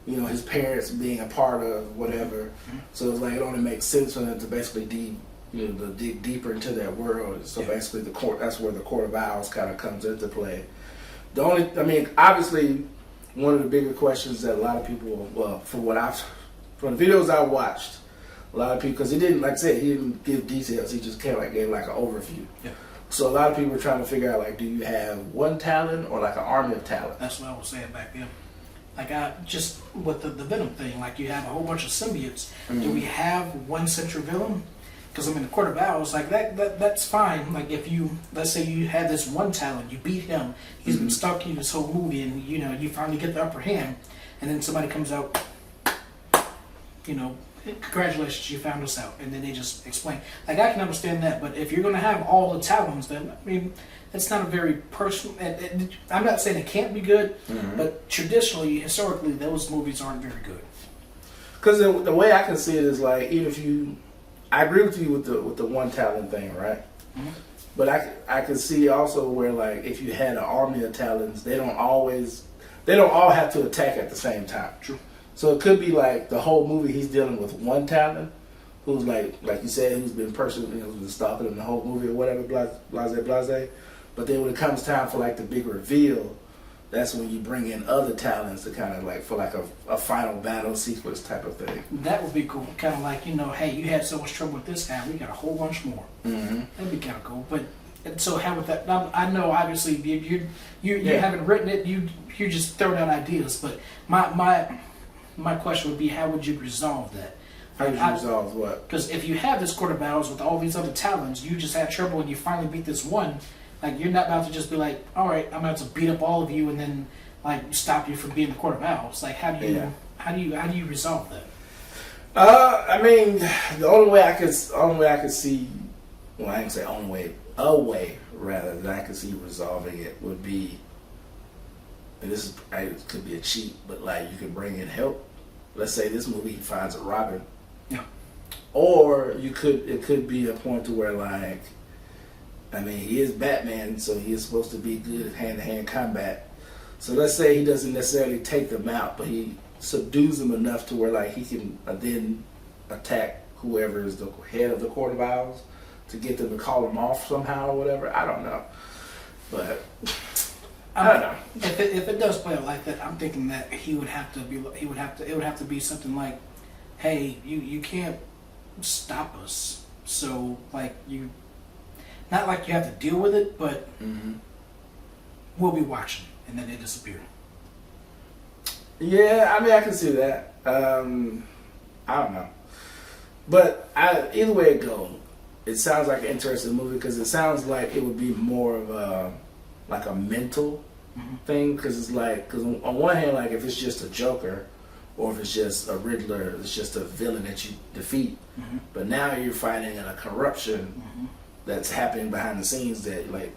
his parents being a part of whatever. So it's like it only makes sense for them to basically to dig deeper into that world. So basically that's where the Court of Owls kind of comes into play. Obviously, one of the bigger questions that a lot of people, from the videos I watched, a lot of people, because he didn't, like I said, he didn't give details. He just gave like an overview. Yeah. So a lot of people were trying to figure out, like, do you have one talent or like an army of talent? That's what I was saying back then. Like, just with the Venom thing, like you have a whole bunch of symbiotes. Do we have one central villain? Because the Court of Owls, like that's fine. Like if let's say you had this one talent, you beat him, he's been stalking you this whole movie, and you finally get the upper hand, and then somebody comes out, congratulations, you found us out, and then they just explain. Like I can understand that, but if you're going to have all the talents, then that's not a very personal. I'm not saying it can't be good, but traditionally, historically, those movies aren't very good. Because the way I can see it is like, even if I agree with you with the one talent thing, right? Mm-hmm. But I can see also where like if you had an army of talents, they don't all have to attack at the same time. True. So it could be like the whole movie he's dealing with one talent, who's like you said, who's been personally, who's been stalking him the whole movie or whatever, blase. But then when it comes time for like the big reveal, that's when you bring in other talents to kind of like for like a final battle sequence type of thing. That would be cool. Kind of like, hey, you had so much trouble with this guy, we got a whole bunch more. Mm-hmm. That'd be kind of cool. But so how with that? I know obviously you haven't written it. You just throwing out ideas. But my question would be, how would you resolve that? How would you resolve what? Because if you have this Court of Owls with all these other talents, you just had trouble and you finally beat this one. Like, you're not about to just be like, all right, I'm about to beat up all of you and then like stop you from being the Court of Owls. Like, how do you resolve that? The only way I could see, well, I didn't say only way, a way rather that I could see resolving it would be, and it could be a cheat, but like you could bring in help. Let's say this movie he finds a Robin, yeah, or it could be a point to where like I mean, he is Batman, so he is supposed to be good at hand-to-hand combat. So let's say he doesn't necessarily take them out, but he subdues them enough to where like he can then attack whoever is the head of the Court of Owls to get them to call him off somehow or whatever. I don't know, but I don't know. If it does play out like that, I'm thinking that it would have to be something like, hey, you can't stop us. So like not like you have to deal with it, but we'll be watching, and then they disappear. Yeah, I mean, I can see that. I don't know, but either way it goes, it sounds like an interesting movie because it sounds like it would be more of a mental thing, because on one hand, like if it's just a Joker or if it's just a Riddler, it's just a villain that you defeat. But now you're fighting a corruption that's happening behind the scenes that like,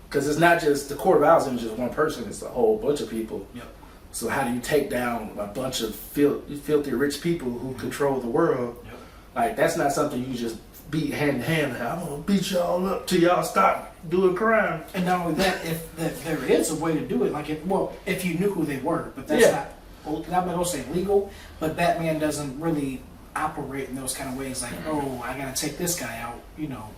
because it's not just the Court of Owls isn't just one person; it's a whole bunch of people. Yep. So how do you take down a bunch of filthy rich people who control the world? Yep. Like that's not something you just beat hand to hand. Like, I'm gonna beat y'all up till y'all stop doing crime. And not only that, if there is a way to do it, like if you knew who they were, but that's not. Well, I'm not gonna say legal, but Batman doesn't really operate in those kind of ways. Like, oh, I gotta take this guy out, you know.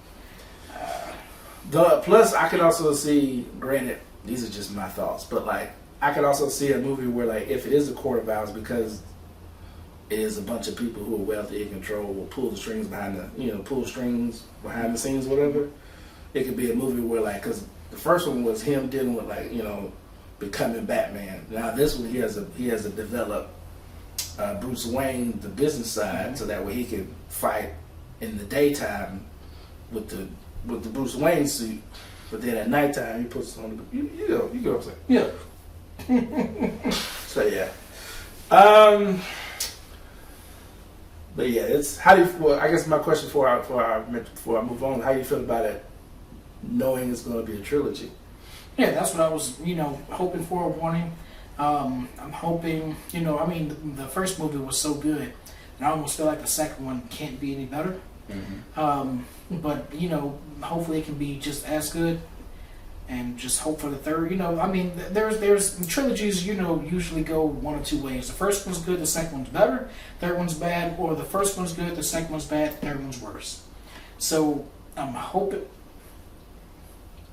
Plus, I could also see. Granted, these are just my thoughts, but like I could also see a movie where like if it is a Court of Owls, because it is a bunch of people who are wealthy and control will pull the strings behind the scenes, whatever. It could be a movie where like, because the first one was him dealing with like becoming Batman. Now this one he has to develop Bruce Wayne, the business side, so that way he can fight in the daytime with the Bruce Wayne suit, but then at nighttime he puts on the you know what I'm saying? Yeah. So yeah. But yeah, it's how do you? Well, I guess my question before I move on, how do you feel about it, knowing it's going to be a trilogy? Yeah, that's what I was, hoping for, wanting. I'm hoping, I mean, the first movie was so good, and I almost feel like the second one can't be any better. But hopefully it can be just as good, and just hope for the third. I mean, there's trilogies. Usually go one or two ways. The first one's good, the second one's better. Third one's bad, or the first one's good, the second one's bad, third one's worse. So I'm hoping.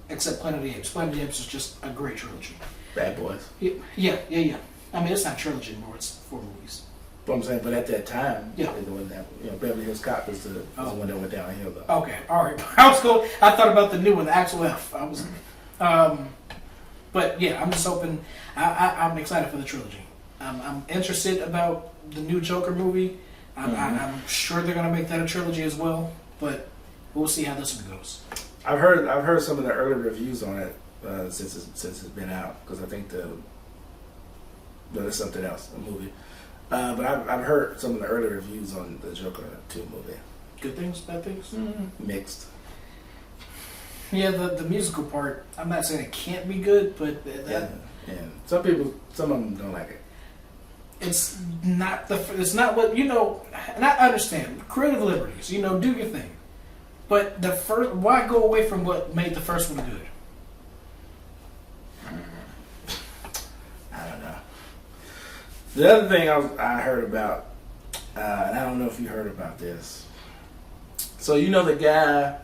Except Planet of the Apes. Planet of the Apes is just a great trilogy. Bad Boys. Yeah. I mean, it's not a trilogy anymore. It's 4 movies. But I'm saying, but at that time, yeah, the one that Beverly Hills Cop was the one that went downhill though. Okay, all right. I was cool. I thought about the new one, the Axel F. I was, but yeah, I'm just hoping. I'm excited for the trilogy. I'm interested about the new Joker movie. I'm sure they're gonna make that a trilogy as well. But we'll see how this one goes. I've heard some of the early reviews on it since it's been out, because I think there's something else, a movie. But I've heard some of the early reviews on the Joker 2 movie. Good things, bad things? Mixed. Yeah, the musical part, I'm not saying it can't be good, but yeah. Some of them don't like it. It's not what, and I understand, creative liberties, do your thing. But why go away from what made the first one good? I don't know. The other thing I heard about, and I don't know if you heard about this. So the guy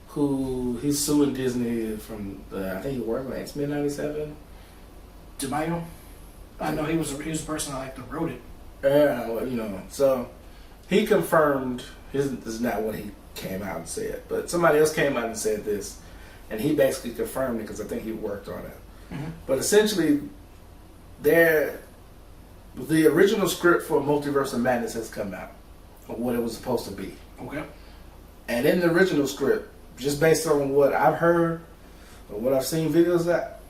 who he's suing Disney from I think he worked on X-Men '97. DeMaio? I know he was the person that wrote it. Yeah, well, so he confirmed this is not what he came out and said, but somebody else came out and said this, and he basically confirmed it because I think he worked on it. But essentially, the original script for Multiverse of Madness has come out of what it was supposed to be. Okay. And in the original script, just based on what I've heard or what I've seen videos at,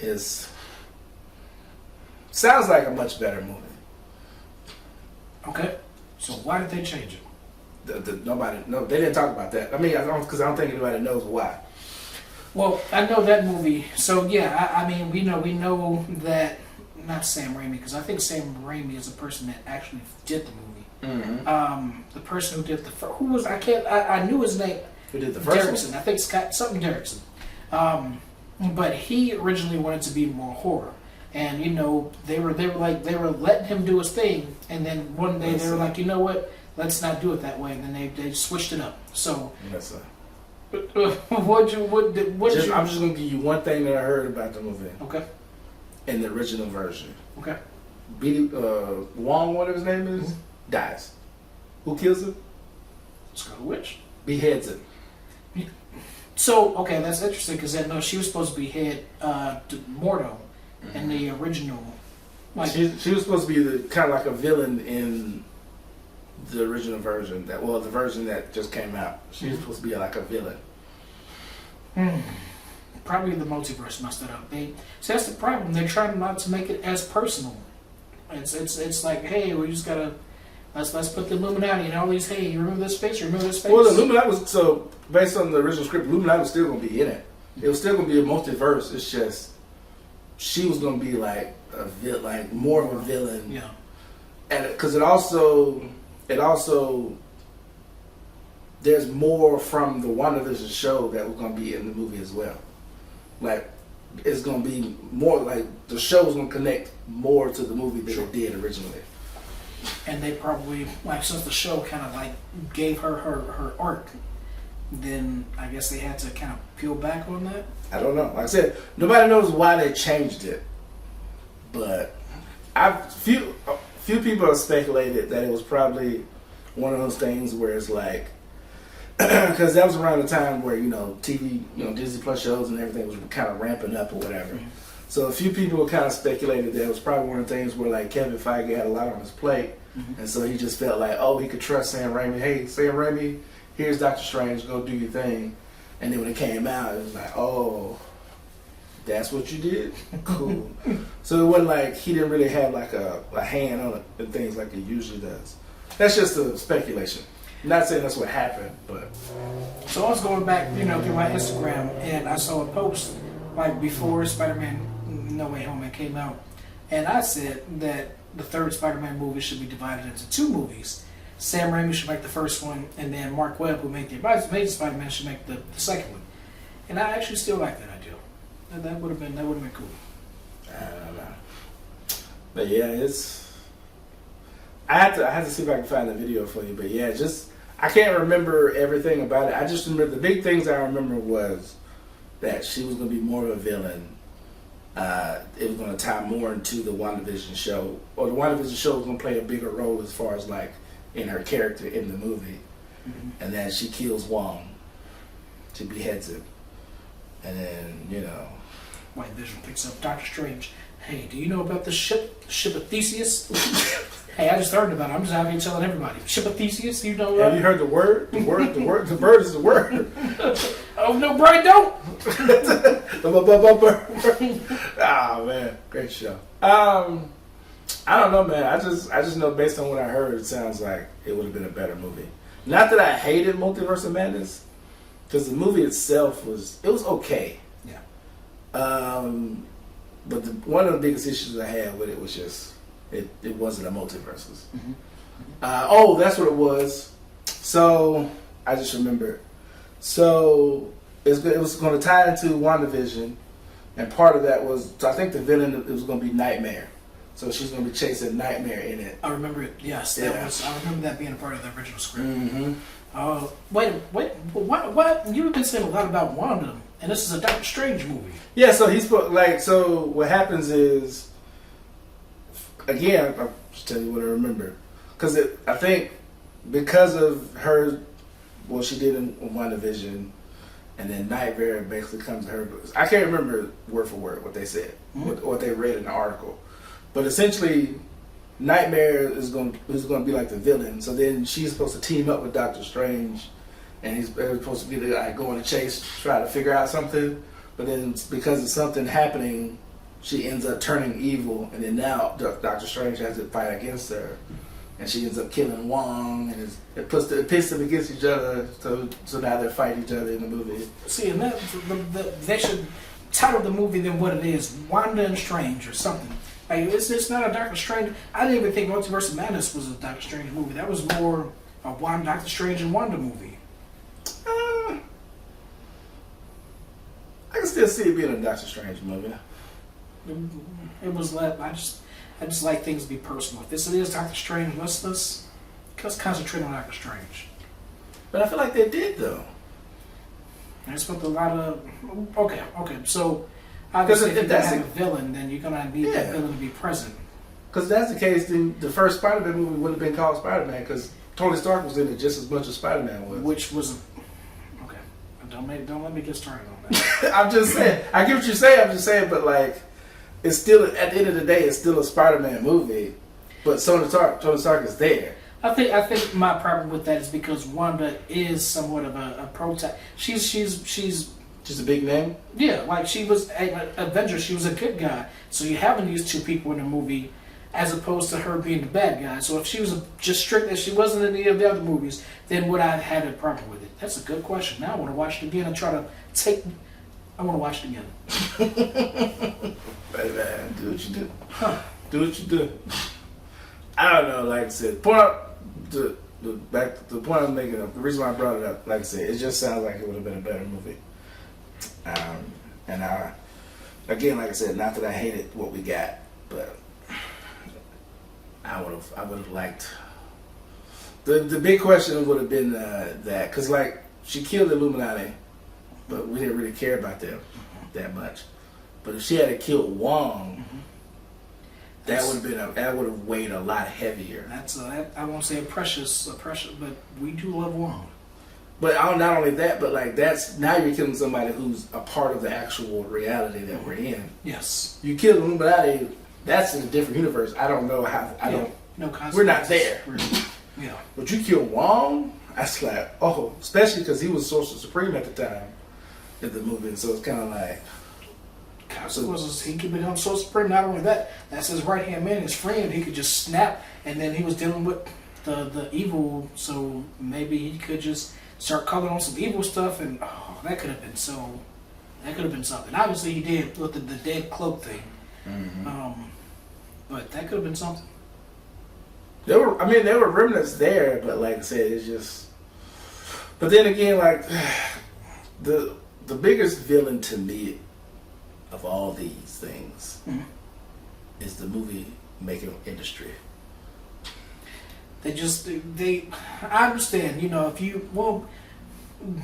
sounds like a much better movie. Okay. So why did they change it? They didn't talk about that. I mean, because I don't think anybody knows why. Well, I know that movie. So yeah, I mean, we know that not Sam Raimi, because I think Sam Raimi is the person that actually did the movie. The person who did I knew his name. Who did the first Derrickson. one? I think Scott something Derrickson. But he originally wanted to be more horror. And you know, they were letting him do his thing, and then one day they were like, you know what, let's not do it that way, and then they switched it up. So, Yes, sir. I'm just gonna give you one thing that I heard about the movie. Okay. In the original version, Okay. Wong, whatever his name is, dies. Who kills him? Scarlet Witch. Beheads him. So okay, that's interesting because then no, she was supposed to behead Mordo in the original. Like She was supposed to be the kind of like a villain in the original version. The version that just came out. She was supposed to be like a villain. Probably the multiverse messed it up. See, that's the problem. They're trying not to make it as personal. It's like, hey, we just gotta let's put the Illuminati and all these. Hey, you remember this face? You remember this face? Well, the Illuminati was so based on the original script. Illuminati was still gonna be in it. It was still gonna be a multiverse. It's just she was gonna be like like more of a villain. Yeah. And because it also there's more from the WandaVision show that was gonna be in the movie as well. Like it's gonna be more like the show's gonna connect more to the movie than it did originally. And they probably since the show kind of like gave her arc, then I guess they had to kind of peel back on that. I don't know. Like I said, nobody knows why they changed it, but few people have speculated that it was probably one of those things where it's like, because that was around the time where TV, Disney Plus shows and everything was kind of ramping up or whatever. Mm-hmm. So a few people kind of speculated that it was probably one of the things where like Kevin Feige had a lot on his plate, and so he just felt like, oh, he could trust Sam Raimi. Hey, Sam Raimi, here's Doctor Strange, go do your thing. And then when it came out, it was like, oh, that's what you did? Cool. So it wasn't like he didn't really have like a hand on it and things like he usually does. That's just a speculation. Not saying that's what happened, but. So I was going back, through my Instagram, and I saw a post like before Spider-Man No Way Home came out, and I said that the third Spider-Man movie should be divided into two movies. Sam Raimi should make the first one, and then Mark Webb, who made the Amazing Spider-Man, should make the second one. And I actually still like that idea. That would have been cool. I don't know, but yeah, I had to see if I can find the video for you. But yeah, I can't remember everything about it. I just remember the big things I remember was that she was going to be more of a villain. It was going to tie more into the WandaVision show, or the WandaVision show was going to play a bigger role as far as like in her character in the movie. And then she kills Wong. She beheads him. And then, White Vision picks up Doctor Strange. Hey, do you know about the ship of Theseus? Hey, I just heard about it. I'm just out here telling everybody. Ship of Theseus, you know what? Have you heard the word? The bird is the word. Oh, no, Brian, don't! Ah, man. Great show. I don't know, man. I just know based on what I heard, it sounds like it would have been a better movie. Not that I hated Multiverse of Madness, because the movie itself was okay. Yeah. But one of the biggest issues I had with it was just it wasn't a multiverses. That's what it was. So I just remembered. So it was going to tie into WandaVision, and part of that was, so I think the villain, it was going to be Nightmare. So she's going to be chasing Nightmare in it. I remember it. Yes, I remember that being a part of the original script. Wait, what? You've been saying a lot about Wanda, and this is a Doctor Strange movie. Yeah, so so what happens is, again, I'll just tell you what I remember, because I think because of her, what she did in WandaVision, and then Nightmare basically comes to her. I can't remember word for word what they said, what they read in the article, but essentially, Nightmare is going to be like the villain. So then she's supposed to team up with Doctor Strange, and he's supposed to be the guy going to chase, try to figure out something. But then because of something happening, she ends up turning evil, and then now Doctor Strange has to fight against her, and she ends up killing Wong, and it pits them against each other. So now they fight each other in the movie. See, and they should title the movie then what it is, Wanda and Strange or something. Like, it's not a Doctor Strange. I didn't even think Multiverse of Madness was a Doctor Strange movie. That was more a Doctor Strange and Wanda movie. I can still see it being a Doctor Strange movie. It was let. I just like things to be personal. If this is Doctor Strange, let's concentrate on Doctor Strange. But I feel like they did though. I spent a lot of okay. So obviously, if you're gonna have a villain, then you're gonna need that villain to be present. Because if that's the case, then the first Spider-Man movie would have been called Spider-Man because Tony Stark was in it just as much as Spider-Man was. Which was okay. Don't let me get started on that. I'm just saying. I get what you're saying. I'm just saying, but like, it's still at the end of the day, it's still a Spider-Man movie. But Tony Stark is there. I think my problem with that is because Wanda is somewhat of a protagonist. She's just a big name. Yeah, like she was an Avenger. She was a good guy. So you having these two people in the movie, as opposed to her being the bad guy. So if she was just strict as she wasn't in any of the other movies, then would I have had a problem with it? That's a good question. Now I want to watch it again and try to take. I want to watch it again. Man, do what you do. Do what you do. I don't know. Like I said, point out the point I'm making. The reason why I brought it up, like I said, it just sounds like it would have been a better movie. And again, like I said, not that I hated what we got, but I would have liked. The big question would have been that because like she killed the Illuminati, but we didn't really care about them that much. But if she had killed Wong, that would have weighed a lot heavier. That's I won't say a precious, but we do love Wong. But not only that, but like that's now you're killing somebody who's a part of the actual reality that we're in. Yes, you kill the Illuminati. That's in a different universe. I don't know how. No consequences. We're not there. Yeah. But you kill Wong. That's like especially because he was Sorcerer Supreme at the time in the movie. So it's kind of like. Consequences. He could become so supreme. Not only that, that's his right hand man, his friend. He could just snap, and then he was dealing with the evil. So maybe he could just start calling on some evil stuff, and that could have been so. That could have been something. Obviously, he did with the dead cloak thing. Mm-hmm. But that could have been something. There were remnants there, but like I said, it's just. But then again, like the biggest villain to me of all these things is the movie making industry. I understand,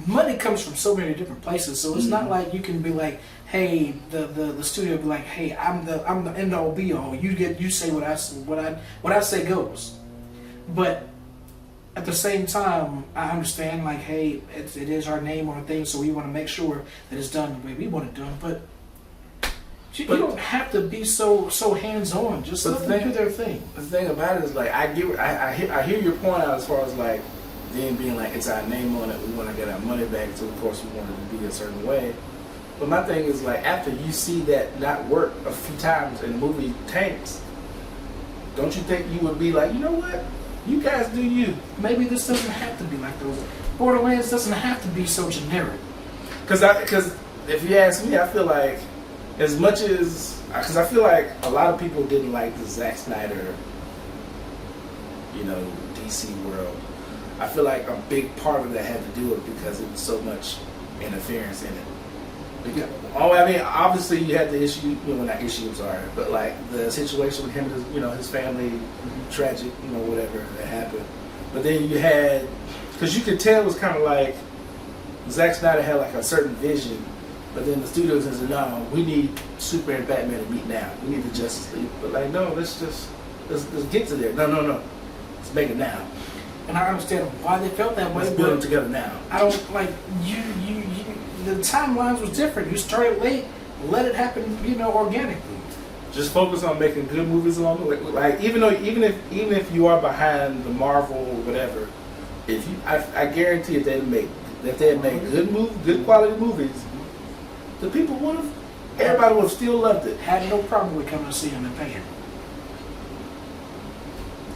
money comes from so many different places, so it's not like you can be like, hey, the studio be like, hey, I'm the end all be all. You say what I say goes. But at the same time, I understand like, hey, it is our name on a thing, so we want to make sure that it's done the way we want it done. But you don't have to be so hands on. Just let them do their thing. The thing about it is like I hear your point out as far as like them being like it's our name on it. We want to get our money back, so of course we want it to be a certain way. But my thing is like after you see that not work a few times and the movie tanks, don't you think you would be like, you know what? You guys do you. Maybe this doesn't have to be like those. Borderlands doesn't have to be so generic. Because if you ask me, I feel like as much as because I feel like a lot of people didn't like the Zack Snyder, DC world. I feel like a big part of that had to do with because it was so much interference in it. Because, obviously you had the issue, not issue, I'm sorry, but like the situation with him and his family, tragic, whatever that happened. But then you had, because you could tell it was kind of like Zack Snyder had like a certain vision, but then the studio says, no, we need Superman and Batman to meet now. We need the Justice League. But like, no, let's get to there. No. Let's make it now. And I understand why they felt that way. Let's build them together now. I don't like you. The timelines was different. You started late. Let it happen, organically. Just focus on making good movies along the way. Like even if you are behind the Marvel or whatever, I guarantee if they had made good quality movies, the people everybody would have still loved it. Had no problem with coming to see them and paying.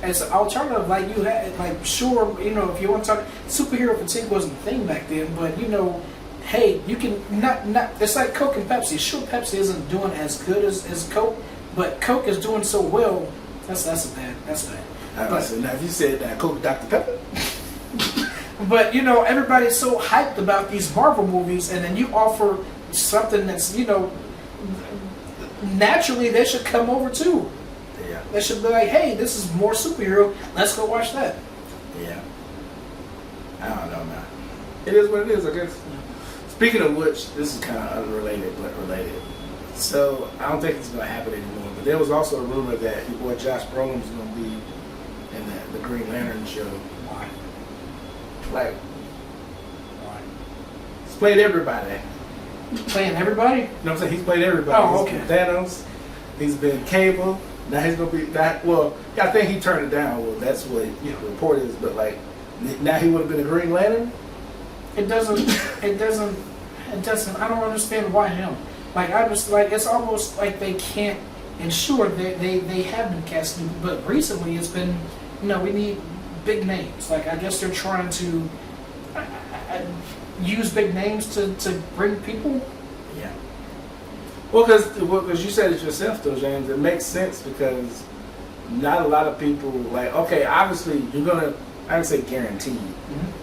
As an alternative, like you had, like sure, if you want to talk, superhero fatigue wasn't a thing back then, but hey, you can not. It's like Coke and Pepsi. Sure, Pepsi isn't doing as good as Coke, but Coke is doing so well. That's bad. Now, if you said Coke, Dr. Pepper. But everybody's so hyped about these Marvel movies, and then you offer something that's, naturally they should come over too. Yeah. They should be like, hey, this is more superhero. Let's go watch that. Yeah. I don't know, man. It is what it is, I guess. Speaking of which, this is kind of unrelated, but related. So, I don't think it's going to happen anymore. But there was also a rumor that your boy Josh Brolin was going to be in the Green Lantern show. Why? Like, Why? he's played everybody. Playing everybody? You know what I'm saying? He's played everybody. Oh, He's okay. been Thanos. He's been Cable. Now he's going to be that. Well, I think he turned it down. Well, that's what the report is. But, like, now he would have been a Green Lantern? It doesn't, I don't understand why him. Like, I just, like, it's almost like they can't ensure that they have been casting, but recently it's been, we need big names. Like, I guess they're trying to use big names to bring people. Yeah. Well, because you said it yourself, though, James. It makes sense because not a lot of people, like, okay, obviously you're going to, I don't say guaranteed,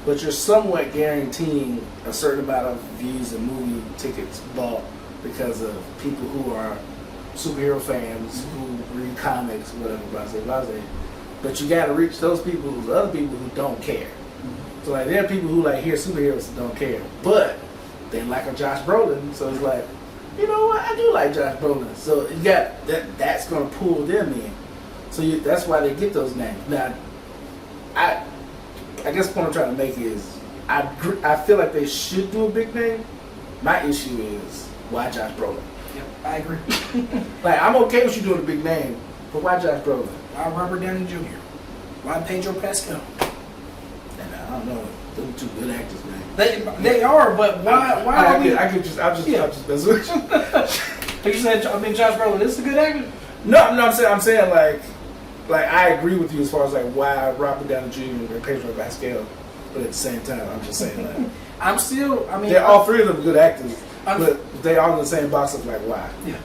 but you're somewhat guaranteeing a certain amount of views and movie tickets bought because of people who are superhero fans, who read comics, whatever, blase. But you got to reach those people, the other people who don't care. So, like, there are people who, like, hear superheroes and don't care. But they like a Josh Brolin, so it's like, you know what, I do like Josh Brolin. So you got that's going to pull them in. So that's why they get those names. Now, I guess the point I'm trying to make is I feel like they should do a big name. My issue is why Josh Brolin? Yep, I agree. Like, I'm okay with you doing a big name, but why Josh Brolin? Why Robert Downey Jr.? Why Pedro Pascal? And I don't know. Those are two good actors, man. They are, but why are we? I'm just messing with you. Like you said, Josh Brolin is a good actor. No, I'm saying like I agree with you as far as like why Robert Downey Jr. and Pedro Pascal, but at the same time, I'm just saying like they're all three of them good actors, but they all in the same box of like why. Yeah.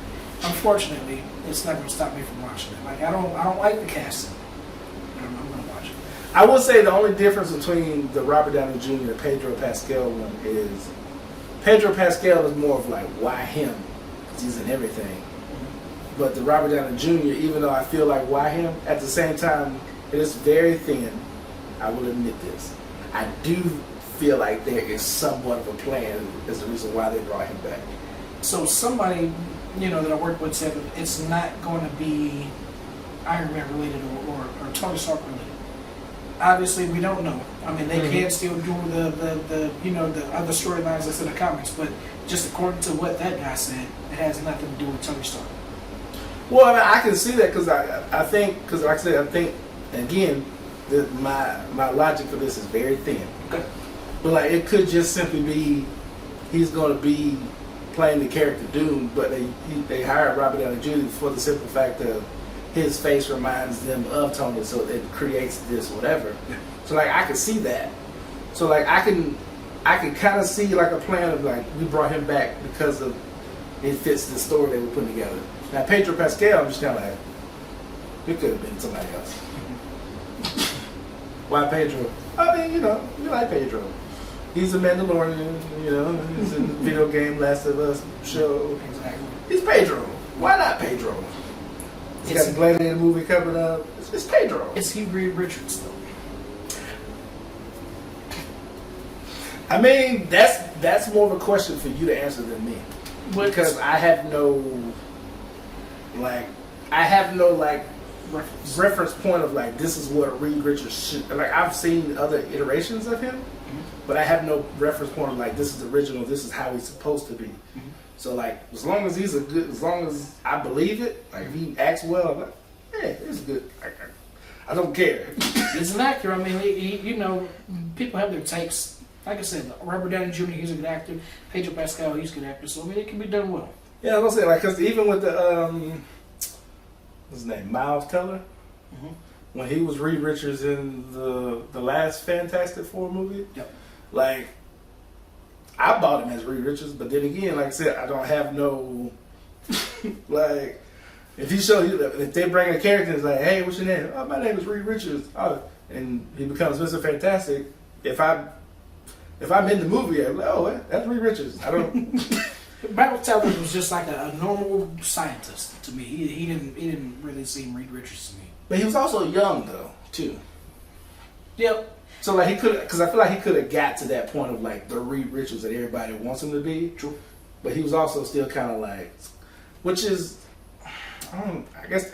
Unfortunately, it's not going to stop me from watching it. Like I don't like the casting. I'm going to watch it. I will say the only difference between the Robert Downey Jr. and Pedro Pascal one is Pedro Pascal is more of like why him, because he's in everything. But the Robert Downey Jr., even though I feel like why him, at the same time, it is very thin. I will admit this. I do feel like there is somewhat of a plan as the reason why they brought him back. So somebody, that I work with said it's not going to be Iron Man related or Tony Stark related. Obviously, we don't know. I mean, they can still do the other storylines that's in the comics, but just according to what that guy said, it has nothing to do with Tony Stark. Well, I mean, I can see that because I think, because like I said, I think, again, my logic for this is very thin. Okay. But like, it could just simply be he's going to be playing the character Doom, but they hired Robert Downey Jr. for the simple fact of his face reminds them of Tony, so it creates this whatever. So like, I can see that. So like, I can kind of see like a plan of like we brought him back because of it fits the story they were putting together. Now, Pedro Pascal, I'm just kind of like, it could have been somebody else. Why Pedro? I mean, you like Pedro. He's a Mandalorian, he's in the video game Last of Us show. Exactly. He's Pedro. Why not Pedro? He's got the Gladiator movie coming up. It's Pedro. Is he Reed Richards, though? I mean, that's more of a question for you to answer than me. Because I have no reference point of like this is what Reed Richards should like. I've seen other iterations of him, but I have no reference point of like this is the original. This is how he's supposed to be. So like, as long as as long as I believe it, like if he acts well, I'm like, yeah, it's good. I don't care. It's an actor. I mean, people have their takes. Like I said, Robert Downey Jr., he's a good actor. Pedro Pascal, he's a good actor. So I mean, it can be done well. Yeah, I was gonna say like, because even with the what's his name, Miles Teller, when he was Reed Richards in the last Fantastic Four movie, like I bought him as Reed Richards, but then again, like I said, I don't have no like if they bring a character and it's like, hey, what's your name? Oh, my name is Reed Richards. Oh, and he becomes Mr. Fantastic. If I'm in the movie, I'm like, oh, that's Reed Richards. I don't. Battletoads was just like a normal scientist to me. He didn't really seem Reed Richards to me. But he was also young though, too. Yep. So like he could, because I feel like he could have got to that point of like the Reed Richards that everybody wants him to be. True. But he was also still kind of like, which is, I guess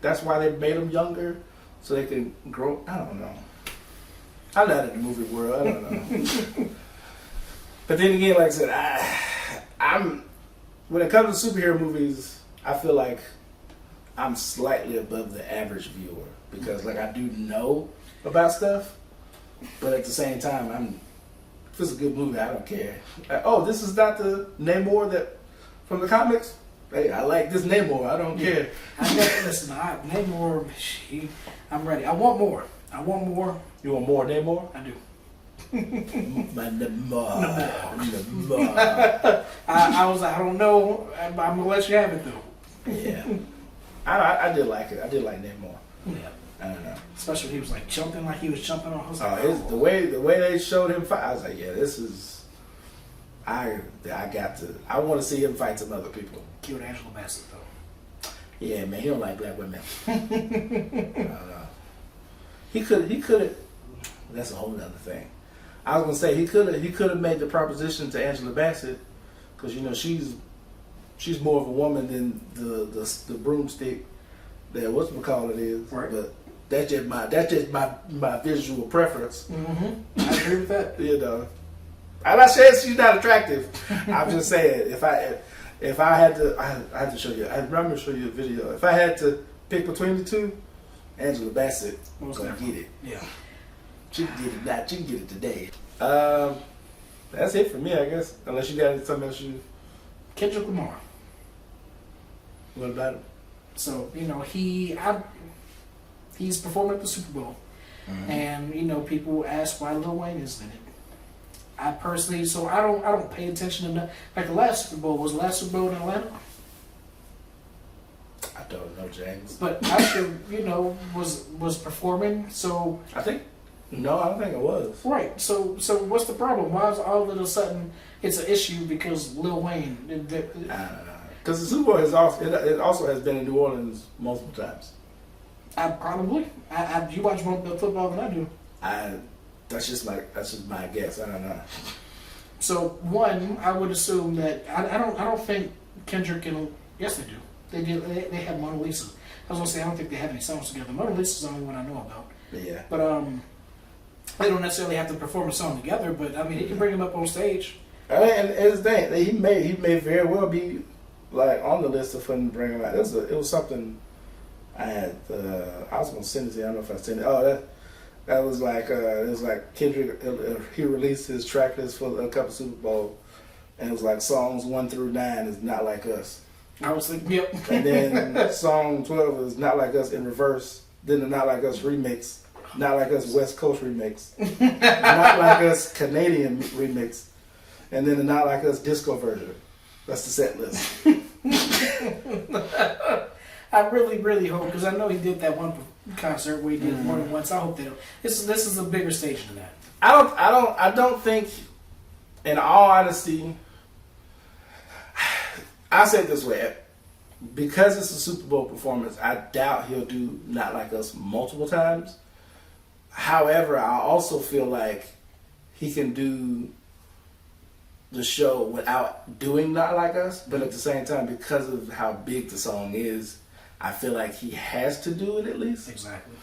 that's why they made him younger, so they could grow. I don't know. I'm not in the movie world. I don't know. But then again, like I said, I'm when it comes to superhero movies, I feel like I'm slightly above the average viewer because like I do know about stuff, but at the same time, if it's a good movie, I don't care. Like, oh, this is not the Namor that from the comics. Hey, I like this Namor. I don't care. Namor. I'm ready. I want more. You want more Namor? I do. My Namor. I was like, I don't know. I'm gonna let you have it though. Yeah. I did like it. I did like Namor. Yeah. I don't know. Especially when he was like jumping like he was jumping on. I was like, the way they showed him fight, I was like, yeah, this is. I want to see him fight some other people. Killed Angela Bassett though. Yeah, man, he don't like black women. I don't know. He could. That's a whole other thing. I was gonna say he could have made the proposition to Angela Bassett because you know she's more of a woman than the broomstick that whatchamacallit is. Right. But that's just my visual preference. Mm-hmm. I agree with that. You know, I'm not saying she's not attractive. I'm just saying if I had to, I had to show you. I remember to show you a video. If I had to pick between the two, Angela Bassett was gonna get it. Yeah. She can get it now. She can get it today. That's it for me, I guess. Unless you got something else you. Kendrick Lamar. What about him? So you know he's performing at the Super Bowl, and you know people ask why Lil Wayne is in it. I personally, so I don't pay attention to that. Like the last Super Bowl was the last Super Bowl in Atlanta. I don't know, James. But Usher, you know, was performing. So I think no, I don't think it was. Right. So what's the problem? Why is all of a sudden it's an issue because Lil Wayne? Because the Super Bowl has also has been in New Orleans multiple times. You watch more football than I do. That's just my guess. I don't know. So one, I would assume that I don't think Kendrick and yes they do. They have Mona Lisa. I was gonna say I don't think they have any songs together. Mona Lisa's the only one I know about. Yeah. But they don't necessarily have to perform a song together. But I mean, he can bring them up on stage. And his thing, he may very well be like on the list of him to bring him out. It was something I had. I was gonna send it to you. I don't know if I sent it. Oh, that was like it was like Kendrick. He released his track list for a couple Super Bowl, and it was like songs 1 through 9 is Not Like Us. I was thinking, yep. And then song 12 is Not Like Us in reverse. Then the Not Like Us remix, Not Like Us West Coast remix, Not Like Us Canadian remix, and then the Not Like Us disco version. That's the set list. I really, really hope, because I know he did that one concert where he did it more than once. I hope that this is a bigger stage than that. I don't think, in all honesty, I'll say it this way. Because it's a Super Bowl performance, I doubt he'll do Not Like Us multiple times. However, I also feel like he can do the show without doing Not Like Us, but at the same time, because of how big the song is, I feel like he has to do it at least. Exactly.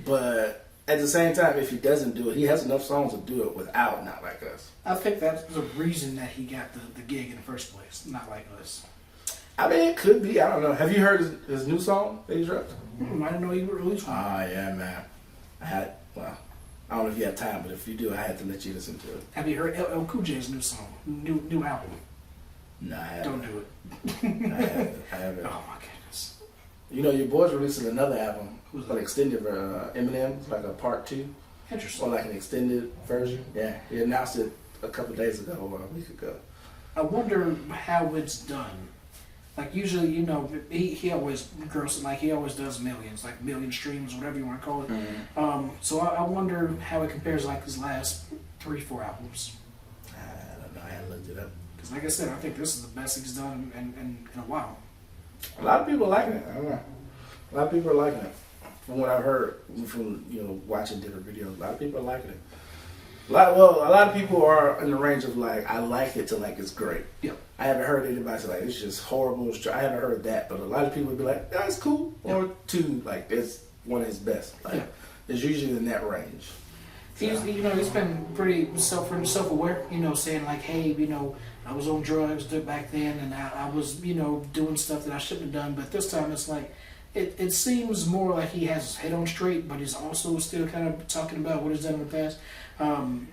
But at the same time, if he doesn't do it, he has enough songs to do it without Not Like Us. I think that's the reason that he got the gig in the first place. Not Like Us. I mean, it could be. I don't know. Have you heard his new song that he dropped? I didn't know he released one. Oh, yeah, man. I don't know if you have time, but if you do, I had to let you listen to it. Have you heard LL Cool J's new song? New album? No, I haven't. Don't do it. I haven't. Oh, my goodness. You know, your boy's releasing another album. Who's An that? extended Eminem, like a part 2. Interesting. Or like an extended version. Yeah, he announced it a couple days ago or a week ago. I wonder how it's done. Like usually, you know, he always grows, like he always does millions, like million streams, whatever you want to call it. Mm-hmm. So I wonder how it compares like his last 3-4 albums. I don't know. I haven't looked it up. Because Like I said, I think this is the best he's done in a while. A lot of people are liking it. I don't know. A lot of people are liking it. From what I've heard, from watching different videos, a lot of people are liking it. A lot of people are in the range of like, I like it to like it's great. Yep. I haven't heard anybody say like it's just horrible. I haven't heard that, but a lot of people would be like, that's cool, or two, like it's one of his best. Like it's usually in that range. He's been pretty self-aware, saying like, hey, I was on drugs back then, and I was, doing stuff that I shouldn't have done. But this time, it's like, it seems more like he has his head on straight, but he's also still kind of talking about what he's done in the past.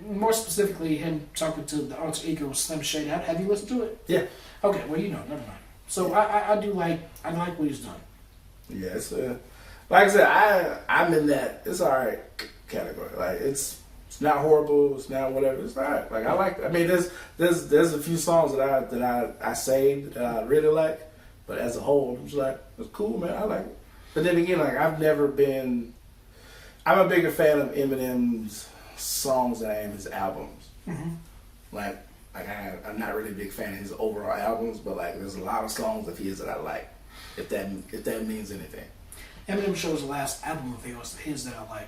More specifically, him talking to the alter ego Slim Shady. Have you listened to it? Yeah. Okay. Well, never mind. So I like what he's done. Yeah, it's like I said, I'm in that it's alright category. Like it's not horrible, it's not whatever, it's alright. Like I like. I mean, there's a few songs that I saved that I really like, but as a whole, I'm just like, it's cool, man. I like it. But then again, like I'm a bigger fan of Eminem's songs than I am his albums. Mm-hmm. Like I'm not really a big fan of his overall albums, but like there's a lot of songs of his that I like. If that means anything. Eminem shows the last album of his that I like,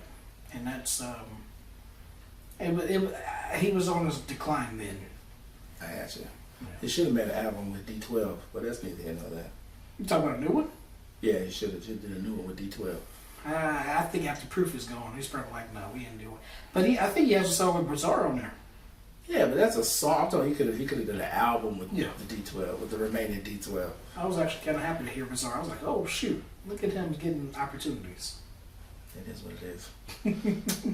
and that's he was on his decline then. I got you. Yeah. He should have made an album with D12, but that's neither here nor there. You talking about a new one? Yeah, he should have did a new one with D12. I think after Proof is gone, he's probably like, no, we didn't do it. But I think he has a song with Bizarre on there. Yeah, but that's a song. I'm telling you, he could have done an album with the D12, with the remaining D12. I was actually kind of happy to hear Bizarre. I was like, oh shoot, look at him getting opportunities. It is what it is.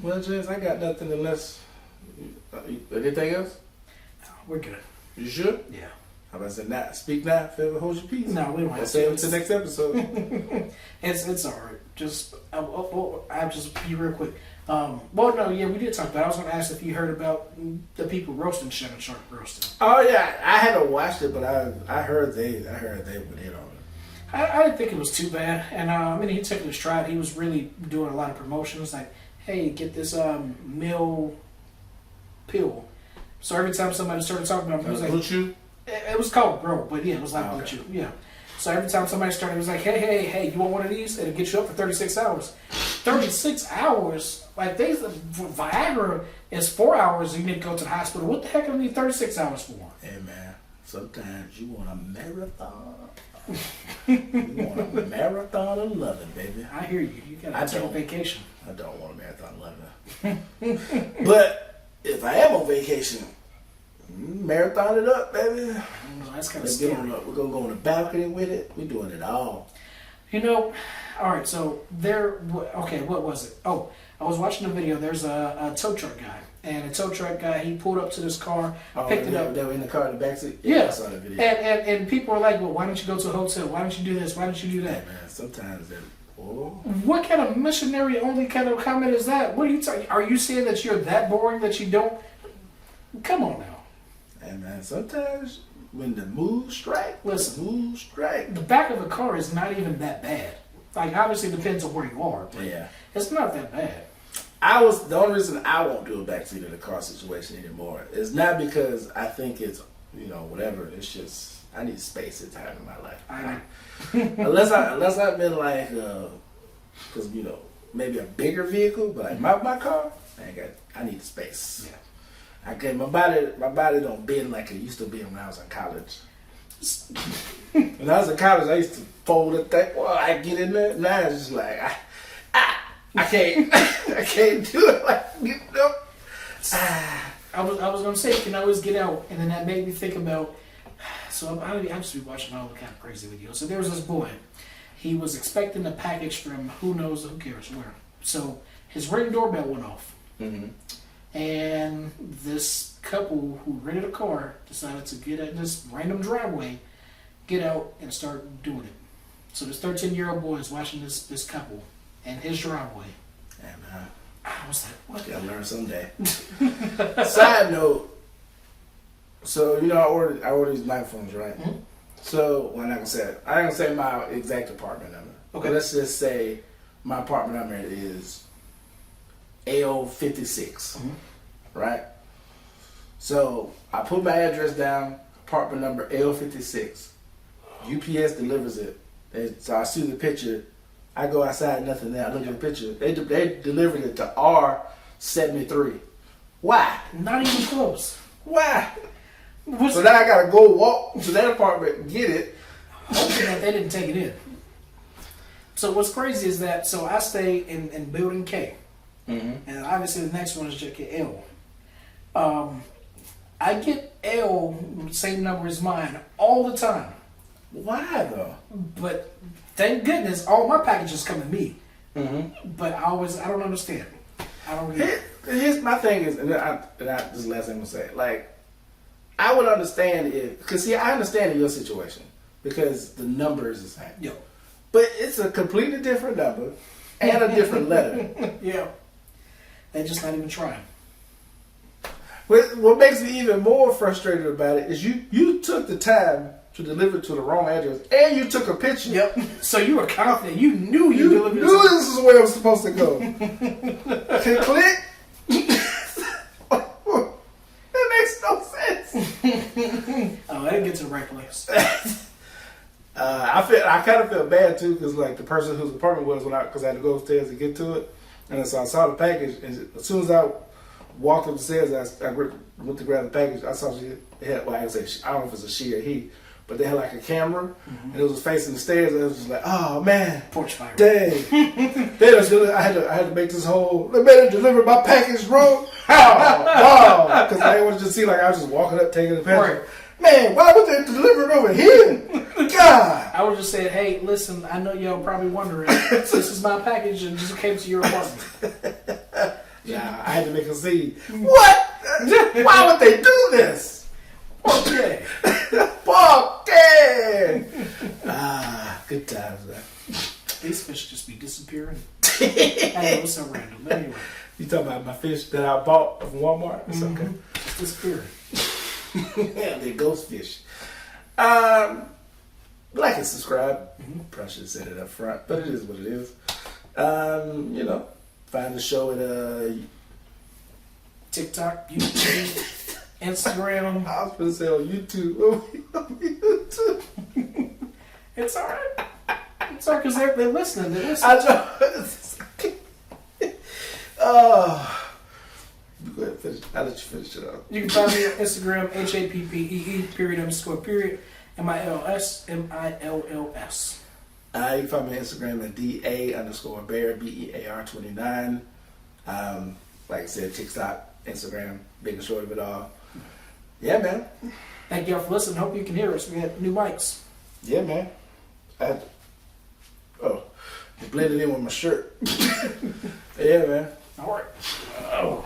Well, Jess, I got nothing unless anything else. No, we're good. You sure? Yeah. How about I say not speak now, forever hold your peace. No, we don't have to. Save it to the next episode. It's alright. Just I'll just be real quick. We did talk about it. I was going to ask if you heard about the people roasting Shannon Sharp roasting. Oh yeah, I haven't watched it, but I heard they would hit on it. I didn't think it was too bad, and he took it in stride. He was really doing a lot of promotions, like, hey, get this mill pill. So every time somebody started talking about it, he was like, Blue Chew? It was called Grow, but yeah, it was like Blue Chew. Yeah. So every time somebody started, it was like, hey, you want one of these? It'll get you up for 36 hours. 36 hours? Like, Viagra is 4 hours and you need to go to the hospital. What the heck do you need 36 hours for? Hey, man, sometimes you want a marathon. You want a marathon of loving, baby. I hear you. You got to take a vacation. I don't want a marathon of loving. But if I am on vacation, marathon it up, baby. That's kind of scary. We're going to go on the balcony with it. We're doing it all. All right, so what was it? Oh, I was watching a video. There's a tow truck guy. And a tow truck guy, he pulled up to this car, picked it up. They were in the car in the backseat? Yeah. I saw the video. And people are like, well, why don't you go to a hotel? Why don't you do this? Why don't you do that? Hey, man, sometimes they're... Oh. What kind of missionary-only kind of comment is that? What are you talking? Are you saying that you're that boring that you don't... Come on now. Hey, man, sometimes... When the mood strike, the back of a car is not even that bad. Like, obviously it depends on where you are, but it's not that bad. The only reason I won't do a backseat in a car situation anymore is not because I think it's, whatever. It's just, I need space and time in my life. unless I've been like, because, maybe a bigger vehicle, but like my car, I need space. Yeah. My body don't bend like it used to be when I was in college. When I was in college, I used to fold it. I get in there. Now it's just like I can't I can't do it. Like I was gonna say you can always get out, and then that made me think about. So I just be watching all the kind of crazy videos. So there was this boy. He was expecting a package from who cares where. So his Ring doorbell went off. Mm-hmm. And this couple who rented a car decided to get at this random driveway, get out, and start doing it. So this 13-year-old boy is watching this couple and his driveway. Yeah, man. I was like, what? Gotta learn someday. Side note. So, I ordered these microphones, right? Mm-hmm. So, well, I ain't gonna say my exact apartment number. Okay. But let's just say my apartment number is AO56, right? So I put my address down, apartment number L56. UPS delivers it. So I see the picture. I go outside, nothing there. I look at the picture. They delivered it to R73. Why? Not even close. Why? So now I gotta go walk to that apartment and get it. Hoping that they didn't take it in. So what's crazy is that, so I stay in building K. And obviously the next one is JKL. I get L, same number as mine, all the time. Why though? But thank goodness all my packages come to me. But I don't understand. I don't really. Here's my thing is, and this is the last thing I'm gonna say. Like, I would understand if, because see, I understand in your situation because the number is the same. Yeah. But it's a completely different number and a different letter. Yeah. They're just not even trying. What makes me even more frustrated about it is you took the time to deliver to the wrong address and you took a picture. Yep. So you were confident. You knew you delivered. Knew this is where it was supposed to go. Click. That makes no sense. Oh, I didn't get to the right place. I kind of felt bad too because like the person whose apartment was because I had to go upstairs to get to it, and so I saw the package, and as soon as I walked up the stairs, I went to grab the package. I saw she had, well, I don't know if it's a she or he, but they had like a camera, and it was facing the stairs, and it was just like, oh man, Porch fire. dang, I had to make this whole. They made it deliver my package wrong. Wow, because I wanted to see like I was just walking up taking the package. Right. Man, why would they deliver it over here? God. I would just say, hey, listen, I know y'all probably wondering, this is my package and just came to your apartment. Yeah, I had to make a scene. What? Why would they do this? Okay. Okay. Good times, man. These fish just be disappearing. I know, it's so random. But anyway. You talking about my fish that I bought from Walmart? It's okay. Just disappearing. Yeah, they're ghost fish. Like and subscribe. Probably should have said it up front, but it is what it is. Find the show at TikTok, YouTube, Instagram. I was going to say on YouTube. YouTube. It's all right. It's all right because they're listening. They're listening. Go ahead, finish. I'll let you finish it up. You can find me on Instagram, HAPPEE__, MILS. You can find me on Instagram at DA_Bear, BEAR29. Like I said, TikTok, Instagram, big and short of it all. Yeah, man. Thank y'all for listening. Hope you can hear us. We had new mics. Yeah, man. It blended in with my shirt. Yeah, man. All right. Oh.